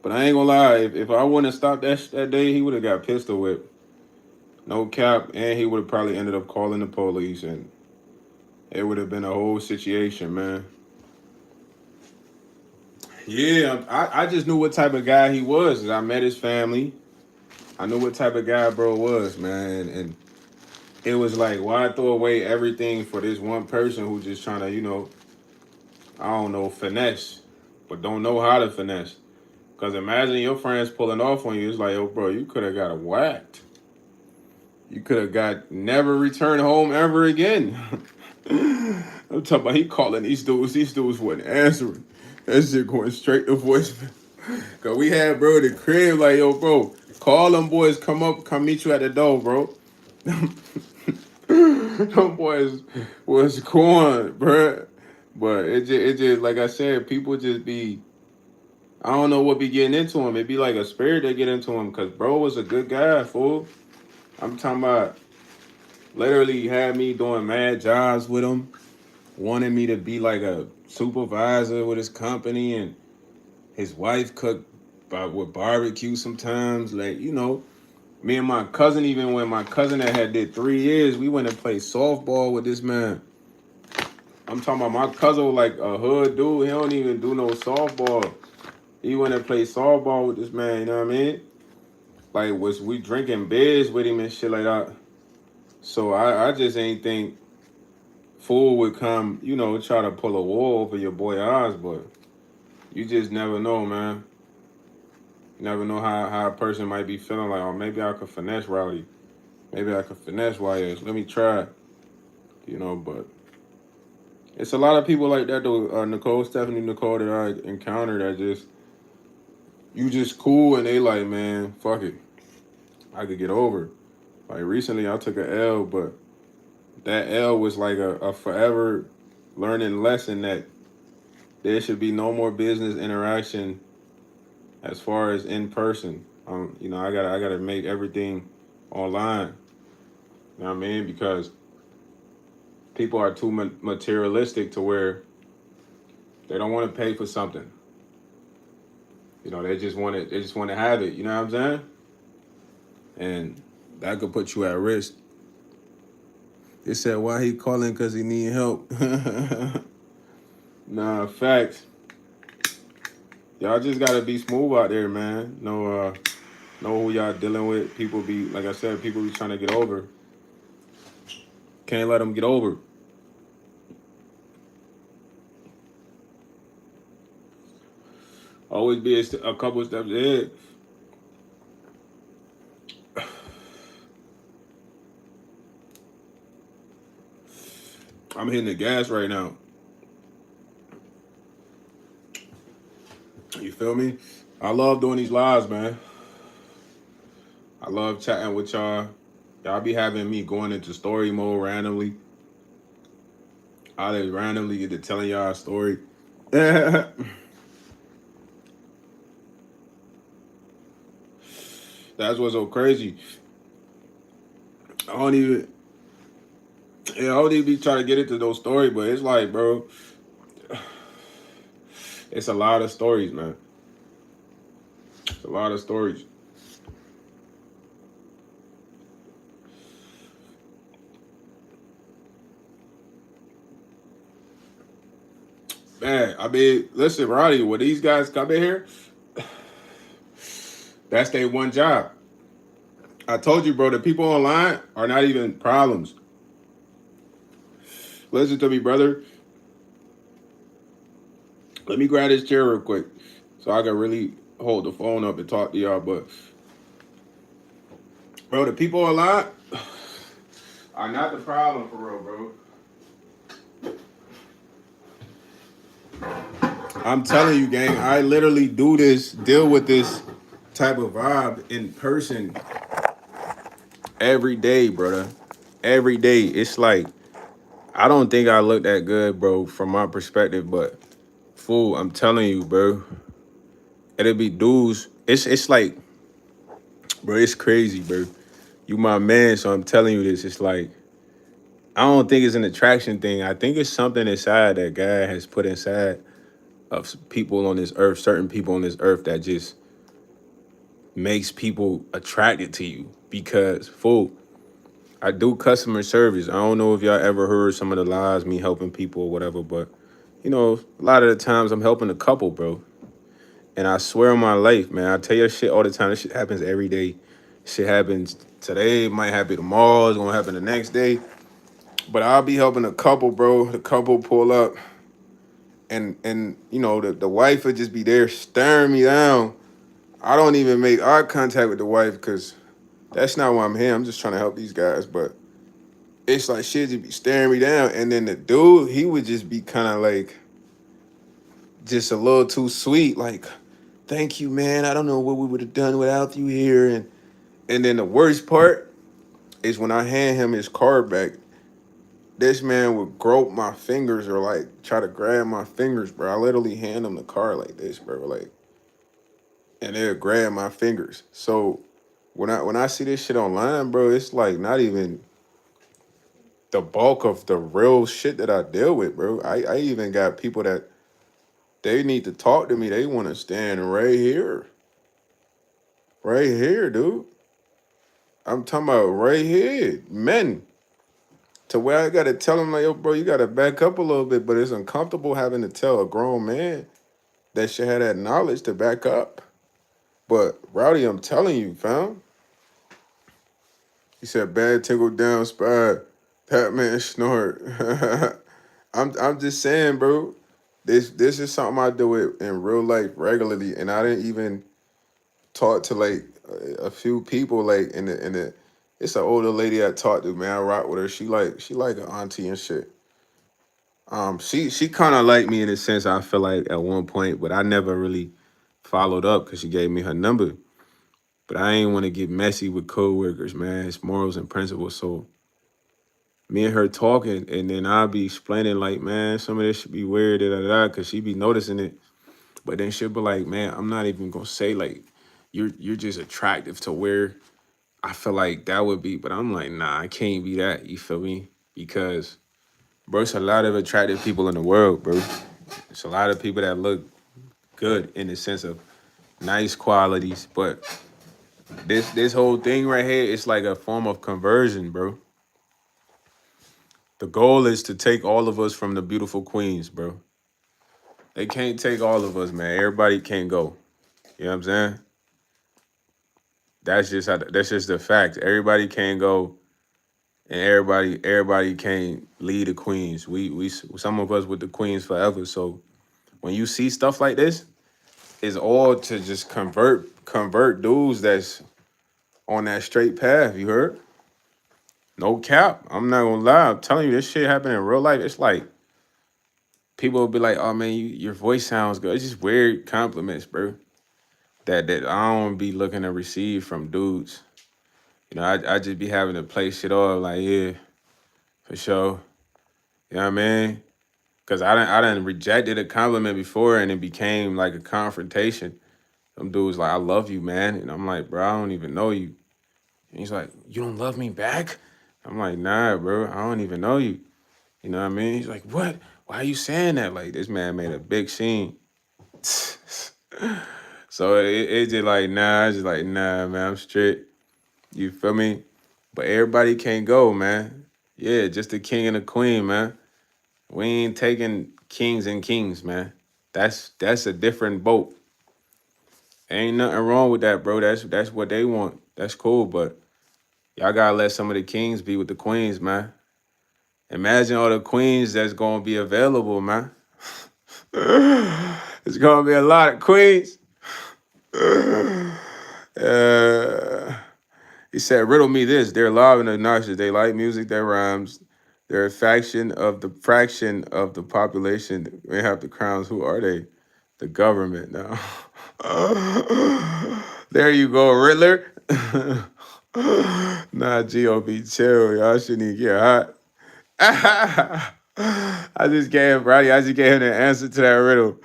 Speaker 1: But I ain't gonna lie, if I wouldn't have stopped that day, he would have got pistol whipped. No cap, and he would have probably ended up calling the police, and it would have been a whole situation, man. Yeah, I just knew what type of guy he was. I met his family. I knew what type of guy bro was, man. And it was like, why throw away everything for this one person who just trying to, I don't know, finesse, but don't know how to finesse. Because imagine your friends pulling off on you. It's like, yo, bro, you could have got whacked. You could have got never returned home ever again. I'm talking about he calling these dudes. These dudes wasn't answering. That shit going straight to voicemail. Cause we had bro the crib like, yo, bro, call them boys, come meet you at the door, bro. Them boys was corn, bro. But it just like I said, people just be, I don't know what be getting into him. It be like a spirit that get into him. Cause bro was a good guy, fool. I'm talking about literally had me doing mad jobs with him, wanted me to be like a supervisor with his company, and his wife cooked with barbecue sometimes. Like, me and my cousin, even when my cousin that had did 3 years, we went and played softball with this man. I'm talking about my cousin was like a hood dude. He don't even do no softball. He went and played softball with this man, you know what I mean? Like, was we drinking beers with him and shit like that. So I just ain't think fool would come, try to pull a wall over your boy eyes, but you just never know, man. You never know how a person might be feeling like, oh, maybe I could finesse Rowdy. Maybe I could finesse YS. Let me try. But it's a lot of people like that, though. Stephanie, Nicole, that I encountered that you just cool and they like, man, fuck it. I could get over. Like recently I took a L, but that L was like a forever learning lesson that there should be no more business interaction as far as in person. I gotta make everything online. You know what I mean? Because people are too materialistic to where they don't want to pay for something. They just want it. They just want to have it. You know what I'm saying? And that could put you at risk. They said, why he calling? Because he need help. Nah, facts. Y'all just gotta be smooth out there, man. Know who y'all dealing with. People be, like I said, people be trying to get over. Can't let them get over. Always be a couple steps ahead. I'm hitting the gas right now. You feel me? I love doing these lives, man. I love chatting with y'all. Y'all be having me going into story mode randomly. I just randomly get to telling y'all a story. That's what's so crazy. I don't even be trying to get into those stories, but it's like, bro, it's a lot of stories, man. It's a lot of stories. Man, I mean, listen, Roddy, when these guys come in here, that's their one job. I told you, bro, the people online are not even problems. Listen to me, brother. Let me grab this chair real quick so I can really hold the phone up and talk to y'all. But, bro, the people online are not the problem for real, bro. I'm telling you, gang, I literally deal with this type of vibe in person every day, brother. Every day. It's like, I don't think I look that good, bro, from my perspective, but fool, I'm telling you, bro. It'll be dudes. It's like Bro, it's crazy, bro. You my man, so I'm telling you this. It's like I don't think it's an attraction thing. I think it's something inside that God has put inside of people on this earth, certain people on this earth that just makes people attracted to you. Because fool, I do customer service. I don't know if y'all ever heard some of the lies me helping people or whatever, but you know, a lot of the times I'm helping a couple, bro. And I swear on my life, man, I tell you shit all the time. This shit happens every day. Shit happens today, might happen tomorrow, it's gonna happen the next day. But I'll be helping a couple, bro. The couple pull up and you know, the wife would just be there staring me down. I don't even make eye contact with the wife because that's not why I'm here. I'm just trying to help these guys. But it's like she'd just be staring me down. And then the dude, he would just be kind of like just a little too sweet, like, thank you, man. I don't know what we would have done without you here. And then the worst part is when I hand him his card back, this man would grope my fingers or like try to grab my fingers, bro. I literally hand him the card like this, bro. Like, and they'll grab my fingers. So when I see this shit online, bro, it's like not even the bulk of the real shit that I deal with, bro. I even got people that they need to talk to me. They want to stand right here, dude. I'm talking about right here, men. To where I gotta tell them like, yo, bro, you gotta back up a little bit, but it's uncomfortable having to tell a grown man that should have that knowledge to back up. But Rowdy, I'm telling you, fam. He said bad tickle down spot. Batman snort. I'm just saying, bro. This is something I do it in real life regularly, and I didn't even talk to like a few people like in the. It's an older lady I talked to, man. I rock with her. She like an auntie and shit. She kind of liked me in a sense. I feel like at one point, but I never really followed up because she gave me her number. But I ain't want to get messy with coworkers, man. It's morals and principles. So me and her talking, and then I'll be explaining like, man, some of this should be weird, da da da, because she be noticing it. But then she'll be like, man, I'm not even gonna say like you're just attractive to where I feel like that would be. But I'm like, nah, I can't be that. You feel me? Because bro, it's a lot of attractive people in the world, bro. It's a lot of people that look good in the sense of nice qualities, but this whole thing right here, it's like a form of conversion, bro. The goal is to take all of us from the beautiful queens, bro. They can't take all of us, man. Everybody can't go. You know what I'm saying? That's just the fact. Everybody can't go, and everybody can't lead the queens. We some of us with the queens forever. So when you see stuff like this, it's all to just convert dudes that's on that straight path. You heard? No cap. I'm not gonna lie. I'm telling you, this shit happened in real life. It's like people will be like, "Oh man, your voice sounds good." It's just weird compliments, bro. That I don't be looking to receive from dudes. You know, I just be having to play shit off like, yeah, for sure. You know what I mean? Cause I done rejected a compliment before and it became like a confrontation. Some dudes like, I love you, man. And I'm like, bro, I don't even know you. And he's like, you don't love me back? I'm like, nah, bro, I don't even know you. You know what I mean? He's like, what? Why are you saying that? Like, this man made a big scene. So it just like, nah, it's just like, nah, man, I'm straight. You feel me? But everybody can't go, man. Yeah, just the king and the queen, man. We ain't taking kings, man. That's a different boat. Ain't nothing wrong with that, bro. That's what they want. That's cool, but y'all gotta let some of the kings be with the queens, man. Imagine all the queens that's gonna be available, man. It's gonna be a lot of queens. Uh, he said, riddle me this. They're loud and obnoxious. They like music that rhymes. They're a fraction of the population. They have the crowns. Who are they? The government now. There you go, Riddler. Nah, GOP, chill. Y'all shouldn't even get hot. I just gave Roddy. I just gave him the answer to that riddle.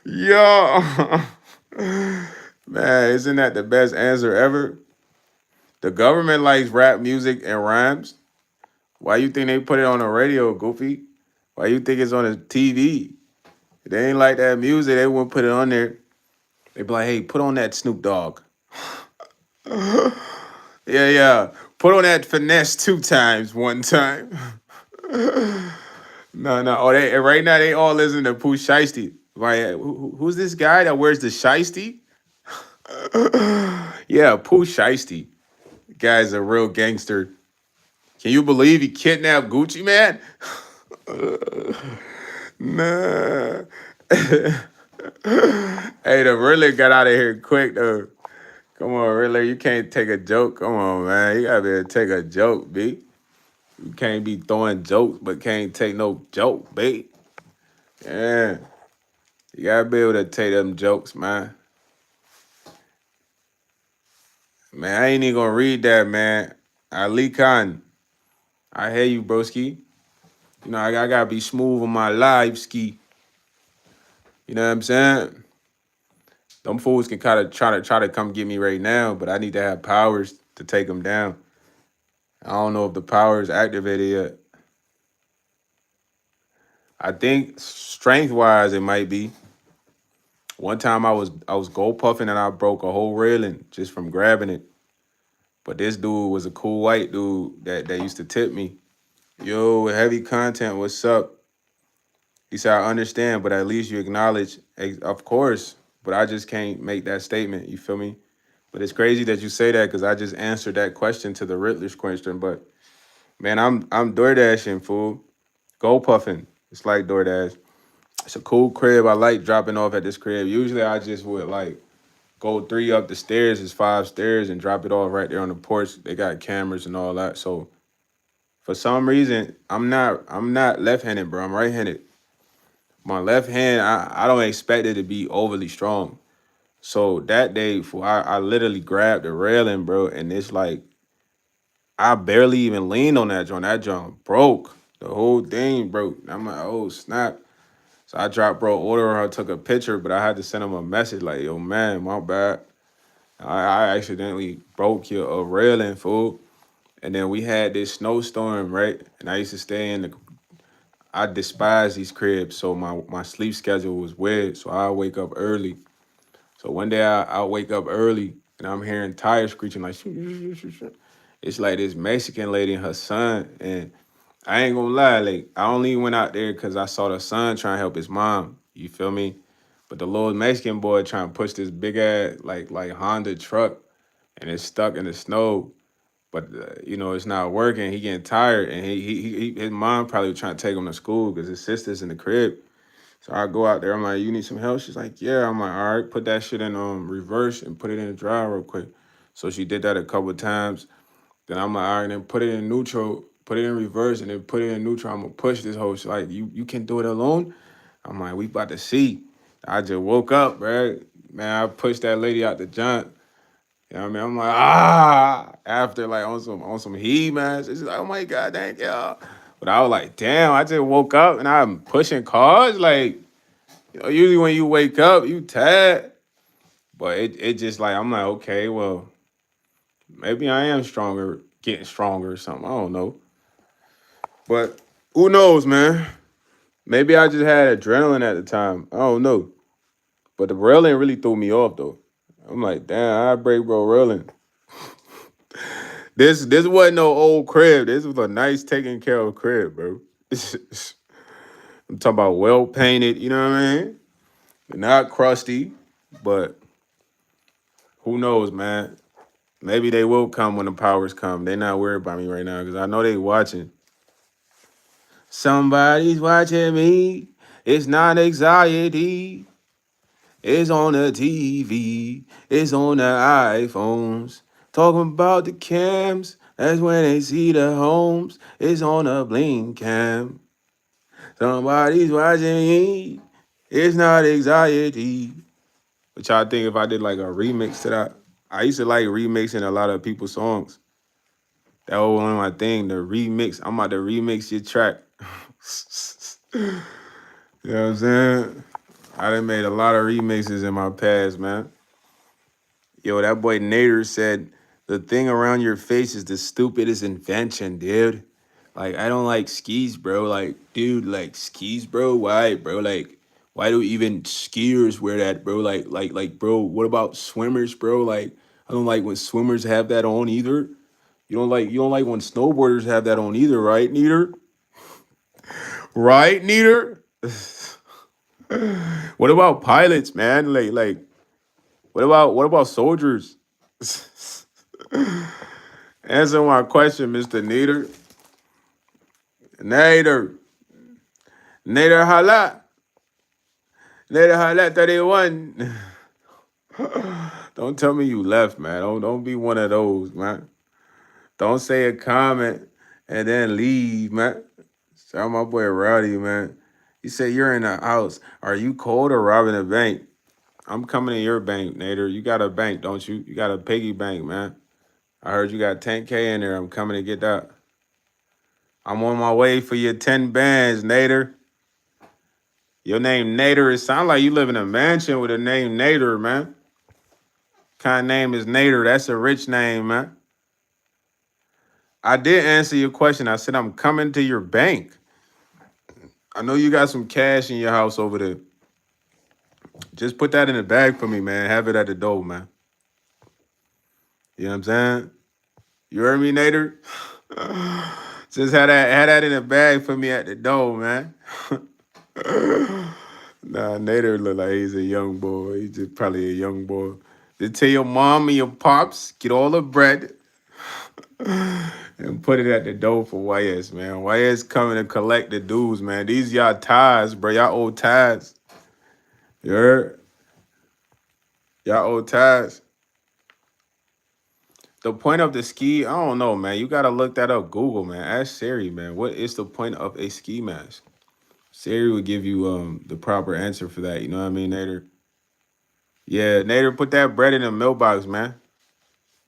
Speaker 1: Yo, Man, isn't that the best answer ever? The government likes rap music and rhymes. Why you think they put it on the radio, Goofy? Why you think it's on the TV? If they ain't like that music, they wouldn't put it on there. They be like, hey, put on that Snoop Dogg. Yeah, yeah. Put on that finesse 2 times, 1 time. No, no. Oh, they right now they all listen to Pooh Shiesty. Like, who's this guy that wears the Shiesty? Yeah, Pooh Shiesty. Guy's a real gangster. Can you believe he kidnapped Gucci man? Nah. Hey, the Riddler got out of here quick though. Come on, Riddler, you can't take a joke. Come on, man. You gotta be able to take a joke, B. You can't be throwing jokes, but can't take no joke, B. Yeah. You gotta be able to take them jokes, man. Man, I ain't even gonna read that, man. Ali Khan, I hear you, broski. You know, I gotta be smooth on my live ski. You know what I'm saying? Them fools can kind of try to come get me right now, but I need to have powers to take them down. I don't know if the power is activated yet. I think strength wise it might be. One time I was gold puffing and I broke a whole railing just from grabbing it. But this dude was a cool white dude that used to tip me. Yo, heavy content, what's up? He said, I understand, but at least you acknowledge, of course, but I just can't make that statement. You feel me? But it's crazy that you say that because I just answered that question to the Riddler's question. But man, I'm DoorDashing, fool. Go puffing. It's like DoorDash. It's a cool crib. I like dropping off at this crib. Usually I just would like go 3 up the stairs, it's 5 stairs, and drop it off right there on the porch. They got cameras and all that. So for some reason, I'm not left-handed, bro. I'm right-handed. My left hand, I don't expect it to be overly strong. So that day, fool, I literally grabbed the railing, bro, and it's like I barely even leaned on that joint. That joint broke. The whole thing broke. I'm like, oh snap. So I dropped bro order. I took a picture, but I had to send him a message like, yo man, my bad. I accidentally broke your railing, fool. And then we had this snowstorm, right? And I used to stay in the. I despise these cribs, so my sleep schedule was weird. So I wake up early. So one day I wake up early and I'm hearing tires screeching like. Shoo, shoo, shoo, shoo. It's like this Mexican lady and her son, and I ain't gonna lie, like I only went out there because I saw the son trying to help his mom. You feel me? But the little Mexican boy trying to push this big ass like Honda truck, and it's stuck in the snow. But it's not working. He getting tired, and his mom probably was trying to take him to school because his sister's in the crib. So I go out there. I'm like, you need some help? She's like, yeah. I'm like, all right, put that shit in reverse and put it in the drive real quick. So she did that a couple of times. Then I'm like, all right, then put it in neutral, put it in reverse, and then put it in neutral. I'm gonna push this whole shit. Like, you can do it alone. I'm like, we about to see. I just woke up, bro. Man, I pushed that lady out the junk. You know what I mean? I'm like, after like on some heat, man. She's like, oh my God, thank y'all. But I was like, damn, I just woke up and I'm pushing cars. Like, usually when you wake up, you tired. But it just like, I'm like, okay, well, maybe I am stronger, getting stronger or something. I don't know. But who knows, man? Maybe I just had adrenaline at the time. I don't know. But the railing really threw me off though. I'm like, damn, I break bro railing. This wasn't no old crib. This was a nice taken care of crib, bro. I'm talking about well painted, you know what I mean? Not crusty, but who knows, man? Maybe they will come when the powers come. They not worried about me right now because I know they watching. Somebody's watching me. It's not anxiety. It's on the TV. It's on the iPhones. Talking about the cams. That's when they see the homes. It's on a blink cam. Somebody's watching me. It's not anxiety. But y'all think if I did like a remix to that? I used to like remixing a lot of people's songs. That was one of my thing, the remix. I'm about to remix your track. You know what I'm saying? I done made a lot of remixes in my past, man. Yo, that boy Nader said the thing around your face is the stupidest invention, dude. Like, I don't like skis, bro. Like, dude, like skis, bro. Why, bro? Like, why do even skiers wear that, bro? Bro. What about swimmers, bro? Like, I don't like when swimmers have that on either. You don't like when snowboarders have that on either, right, Neater? Right, Neater? What about pilots, man? What about soldiers? Answer my question, Mr. Neater. Nader. Nader Halat. Nader Halat 31. Don't tell me you left, man. Don't be one of those, man. Don't say a comment and then leave, man. Shout my boy Rowdy, man. He said you're in the house. Are you cold or robbing a bank? I'm coming to your bank, Nader. You got a bank, don't you? You got a piggy bank, man. I heard you got 10K in there. I'm coming to get that. I'm on my way for your 10 bands, Nader. Your name Nader. It sounds like you live in a mansion with a name Nader, man. Kind of name is Nader. That's a rich name, man. I did answer your question. I said I'm coming to your bank. I know you got some cash in your house over there. Just put that in the bag for me, man. Have it at the door, man. You know what I'm saying? You heard me, Nader? Just had that in the bag for me at the door, man. Nah, Nader look like he's a young boy. He's just probably a young boy. Just tell your mom and your pops, get all the bread and put it at the door for YS, man. YS coming to collect the dues, man. These y'all ties, bro. Y'all old ties. You heard? Y'all old ties. The point of the ski, I don't know, man. You gotta look that up. Google, man. Ask Siri, man. What is the point of a ski mask? Siri would give you the proper answer for that. You know what I mean, Nader? Yeah, Nader, put that bread in the mailbox, man.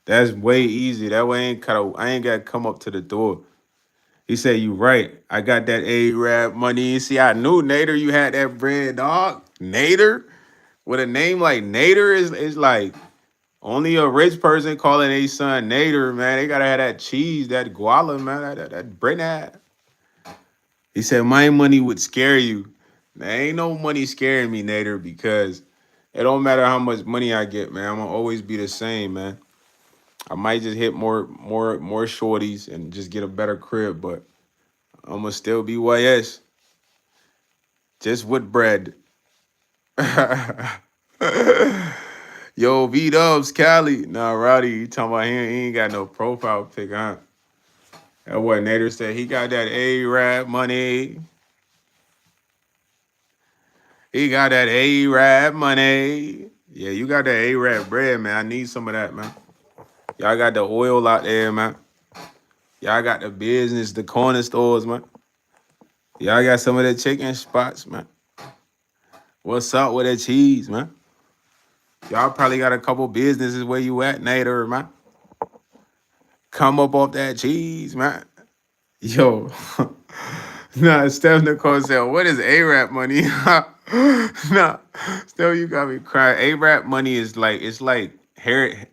Speaker 1: That's way easy. That way I ain't gotta come up to the door. He said, you right. I got that A-Rap money. See, I knew Nader, you had that bread, dog. Nader? With a name like Nader is like only a rich person calling a son Nader, man. They gotta have that cheese, that guala, man, that bread. He said, my money would scare you. There ain't no money scaring me, Nader, because it don't matter how much money I get, man. I'm gonna always be the same, man. I might just hit more shorties and just get a better crib, but I'm gonna still be YS, just with bread. Yo, V Dubs, Cali. Nah, Roddy, you talking about he ain't got no profile pic, huh? That what Nader said. He got that A-Rap money. He got that A-Rap money. Yeah, you got that A-Rap bread, man. I need some of that, man. Y'all got the oil out there, man. Y'all got the business, the corner stores, man. Y'all got some of the chicken spots, man. What's up with the cheese, man? Y'all probably got a couple businesses where you at, Nader, man. Come up off that cheese, man. Yo. Nah, Steph Nicole said, what is A-Rap money? Nah, Steph, you got me crying. A-Rap money is like, it's like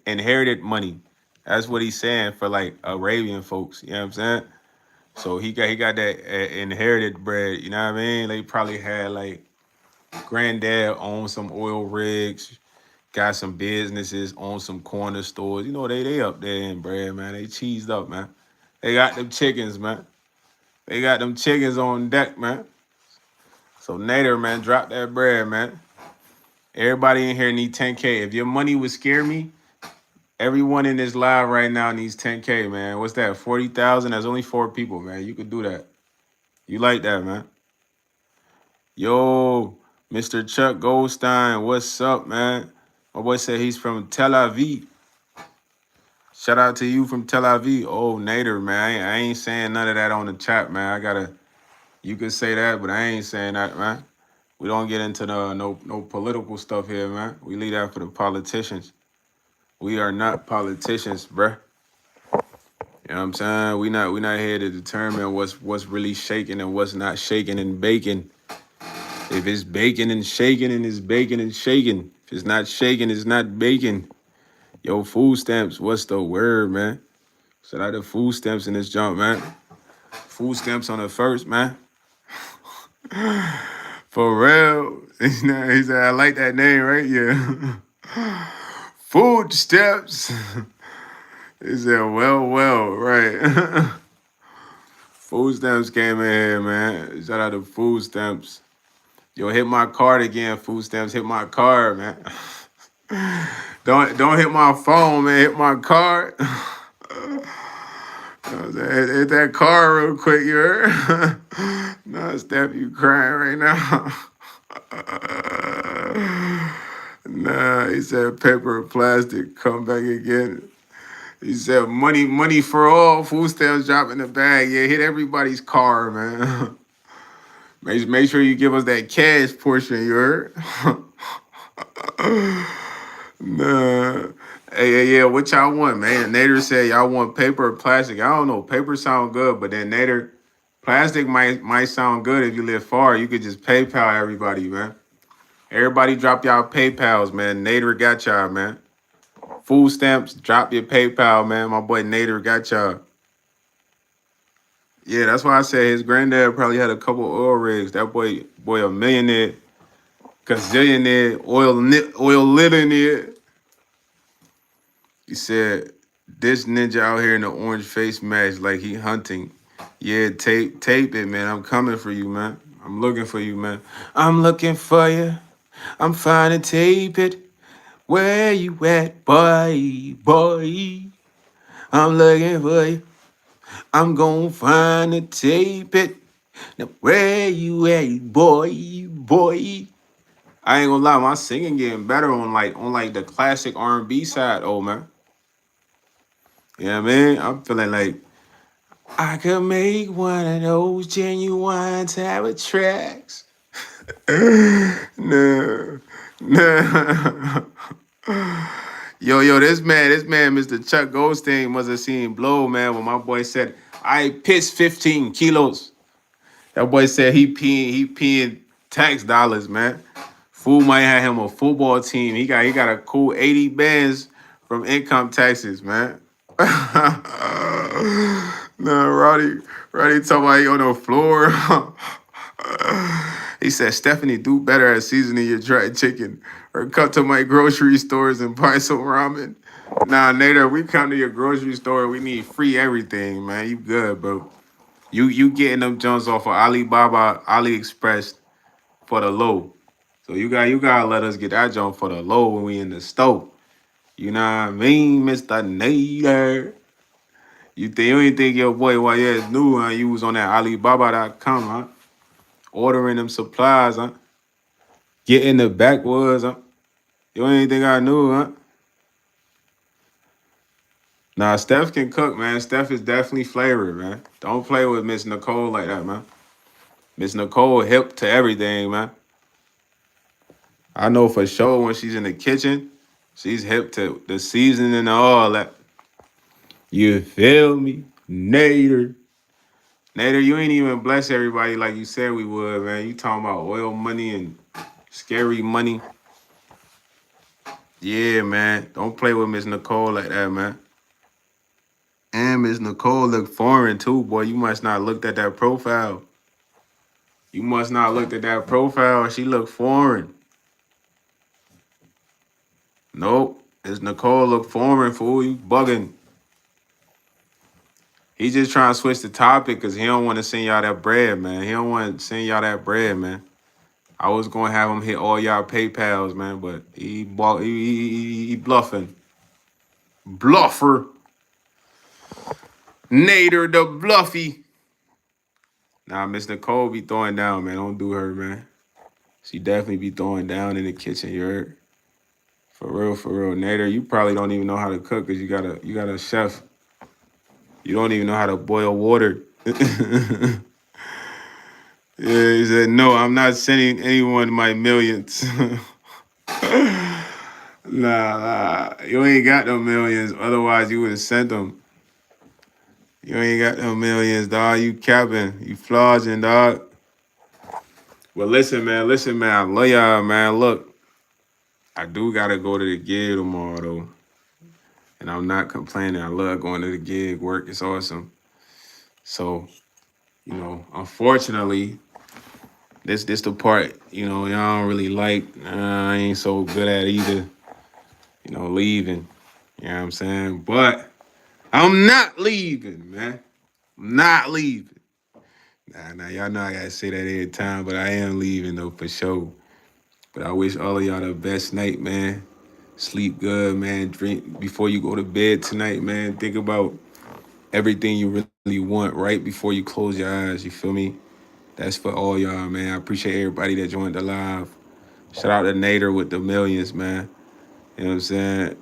Speaker 1: inherited money. That's what he's saying for like Arabian folks. You know what I'm saying? So he got that inherited bread. You know what I mean? They probably had like granddad owned some oil rigs, got some businesses, owned some corner stores. You know, they up there in bread, man. They cheesed up, man. They got them chickens, man. They got them chickens on deck, man. So Nader, man, drop that bread, man. Everybody in here need 10K. If your money would scare me, everyone in this live right now needs 10K, man. What's that? 40,000? That's only 4 people, man. You could do that. You like that, man. Yo, Mr. Chuck Goldstein, what's up, man? My boy said he's from Tel Aviv. Shout out to you from Tel Aviv. Oh, Nader, man. I ain't saying none of that on the chat, man. You could say that, but I ain't saying that, man. We don't get into no political stuff here, man. We leave that for the politicians. We are not politicians, bruh. You know what I'm saying? We not here to determine what's really shaking and what's not shaking and baking. If it's baking and shaking and it's baking and shaking. If it's not shaking, it's not baking. Yo, food stamps, what's the word, man? Shout out to food stamps in this jump, man. Food stamps on the first, man. For real. He said, I like that name, right? Yeah. Food stamps. He said, well, right. Food stamps came in here, man. Shout out to food stamps. Yo, hit my card again. Food stamps, hit my card, man. Don't hit my phone, man. Hit my card. Hit that car real quick, you heard? No, Steph, you crying right now. Nah, he said paper or plastic, come back again. He said money for all, food stamps drop in the bag. Yeah, hit everybody's car, man. Make sure you give us that cash portion, you heard? Nah. Hey, yeah, what y'all want, man? Nader said y'all want paper or plastic. I don't know. Paper sound good, but then Nader, plastic might sound good if you live far. You could just PayPal everybody, man. Everybody drop y'all PayPals, man. Nader got y'all, man. Food stamps, drop your PayPal, man. My boy Nader got y'all. Yeah, that's why I said his granddad probably had a couple oil rigs. That boy a millionaire, gazillionaire, oil millionaire. He said, this ninja out here in the orange face mask like he hunting. Yeah, tape it, man. I'm coming for you, man. I'm looking for you, man. I'm looking for you. I'm finding tape it. Where you at, boy? I'm looking for you. I'm gonna find the tape it. Now where you at, boy? I ain't gonna lie, my singing getting better on the classic R&B side, oh man. You know what I mean? I'm feeling like I could make one of those genuine type of tracks. No, no. Yo, this man, Mr. Chuck Goldstein must have seen blow, man, when my boy said, I pitched 15 kilos. That boy said he peeing tax dollars, man. Fool might have him a football team. He got a cool 80 bands from income taxes, man. Nah, Roddy talking about he on the floor. He said, Stephanie, do better at seasoning your dried chicken. Or come to my grocery stores and buy some ramen. Nah, Nader, we come to your grocery store. We need free everything, man. You good, bro. You getting them Jones off of Alibaba, AliExpress for the low. So you gotta let us get that junk for the low when we in the store. You know what I mean, Mr. Nader? You ain't think your boy YS knew, huh? You was on that Alibaba.com, huh? Ordering them supplies, huh? Getting the backwoods, huh? You ain't think I knew, huh? Nah, Steph can cook, man. Steph is definitely flavored, man. Don't play with Miss Nicole like that, man. Miss Nicole hip to everything, man. I know for sure when she's in the kitchen, she's hip to the seasoning and all that. You feel me? Nader. Nader, you ain't even bless everybody like you said we would, man. You talking about oil money and scary money. Yeah, man. Don't play with Miss Nicole like that, man. And Miss Nicole look foreign too, boy. You must not looked at that profile. You must not looked at that profile. She look foreign. Nope. Miss Nicole look foreign, fool. You bugging. He just trying to switch the topic because he don't want to send y'all that bread, man. He don't want to send y'all that bread, man. I was gonna have him hit all y'all PayPals, man, but he bluffing. Bluffer. Nader the Bluffy. Nah, Miss Nicole be throwing down, man. Don't do her, man. She definitely be throwing down in the kitchen, you heard? For real. Nader, you probably don't even know how to cook because you got a chef. You don't even know how to boil water. Yeah, he said, no, I'm not sending anyone my millions. Nah, you ain't got no millions. Otherwise, you would have sent them. You ain't got no millions, dog. You capping. You flogging, dog. Well, listen, man. I love y'all, man. Look, I do got to go to the gig tomorrow, though. and I'm not complaining. I love going to the gig. Work is awesome. So, unfortunately, this the part, y'all don't really like. I ain't so good at either, leaving. You know what I'm saying? But I'm not leaving, man. I'm not leaving. Nah, y'all know I gotta say that every time, but I am leaving though for sure. But I wish all of y'all the best night, man. Sleep good, man. Drink before you go to bed tonight, man. Think about everything you really want right before you close your eyes. You feel me? That's for all y'all, man. I appreciate everybody that joined the live. Shout out to Nader with the millions, man. You know what I'm saying?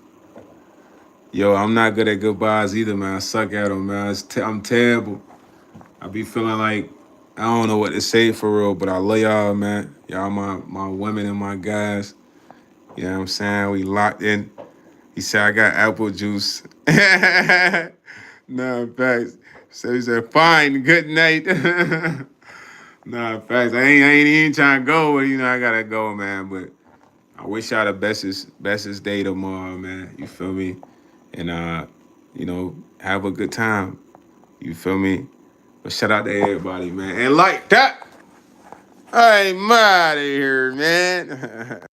Speaker 1: Yo, I'm not good at goodbyes either, man. I suck at them, man. I'm terrible. I be feeling like I don't know what to say for real, but I love y'all, man. Y'all my women and my guys. You know what I'm saying? We locked in. He said I got apple juice. Nah, facts. So he said, fine, good night. Nah, facts. I ain't even trying to go, but I gotta go, man. But I wish y'all the bestest day tomorrow, man. You feel me? And have a good time. You feel me? But shout out to everybody, man. And like that, I'm out of here, man.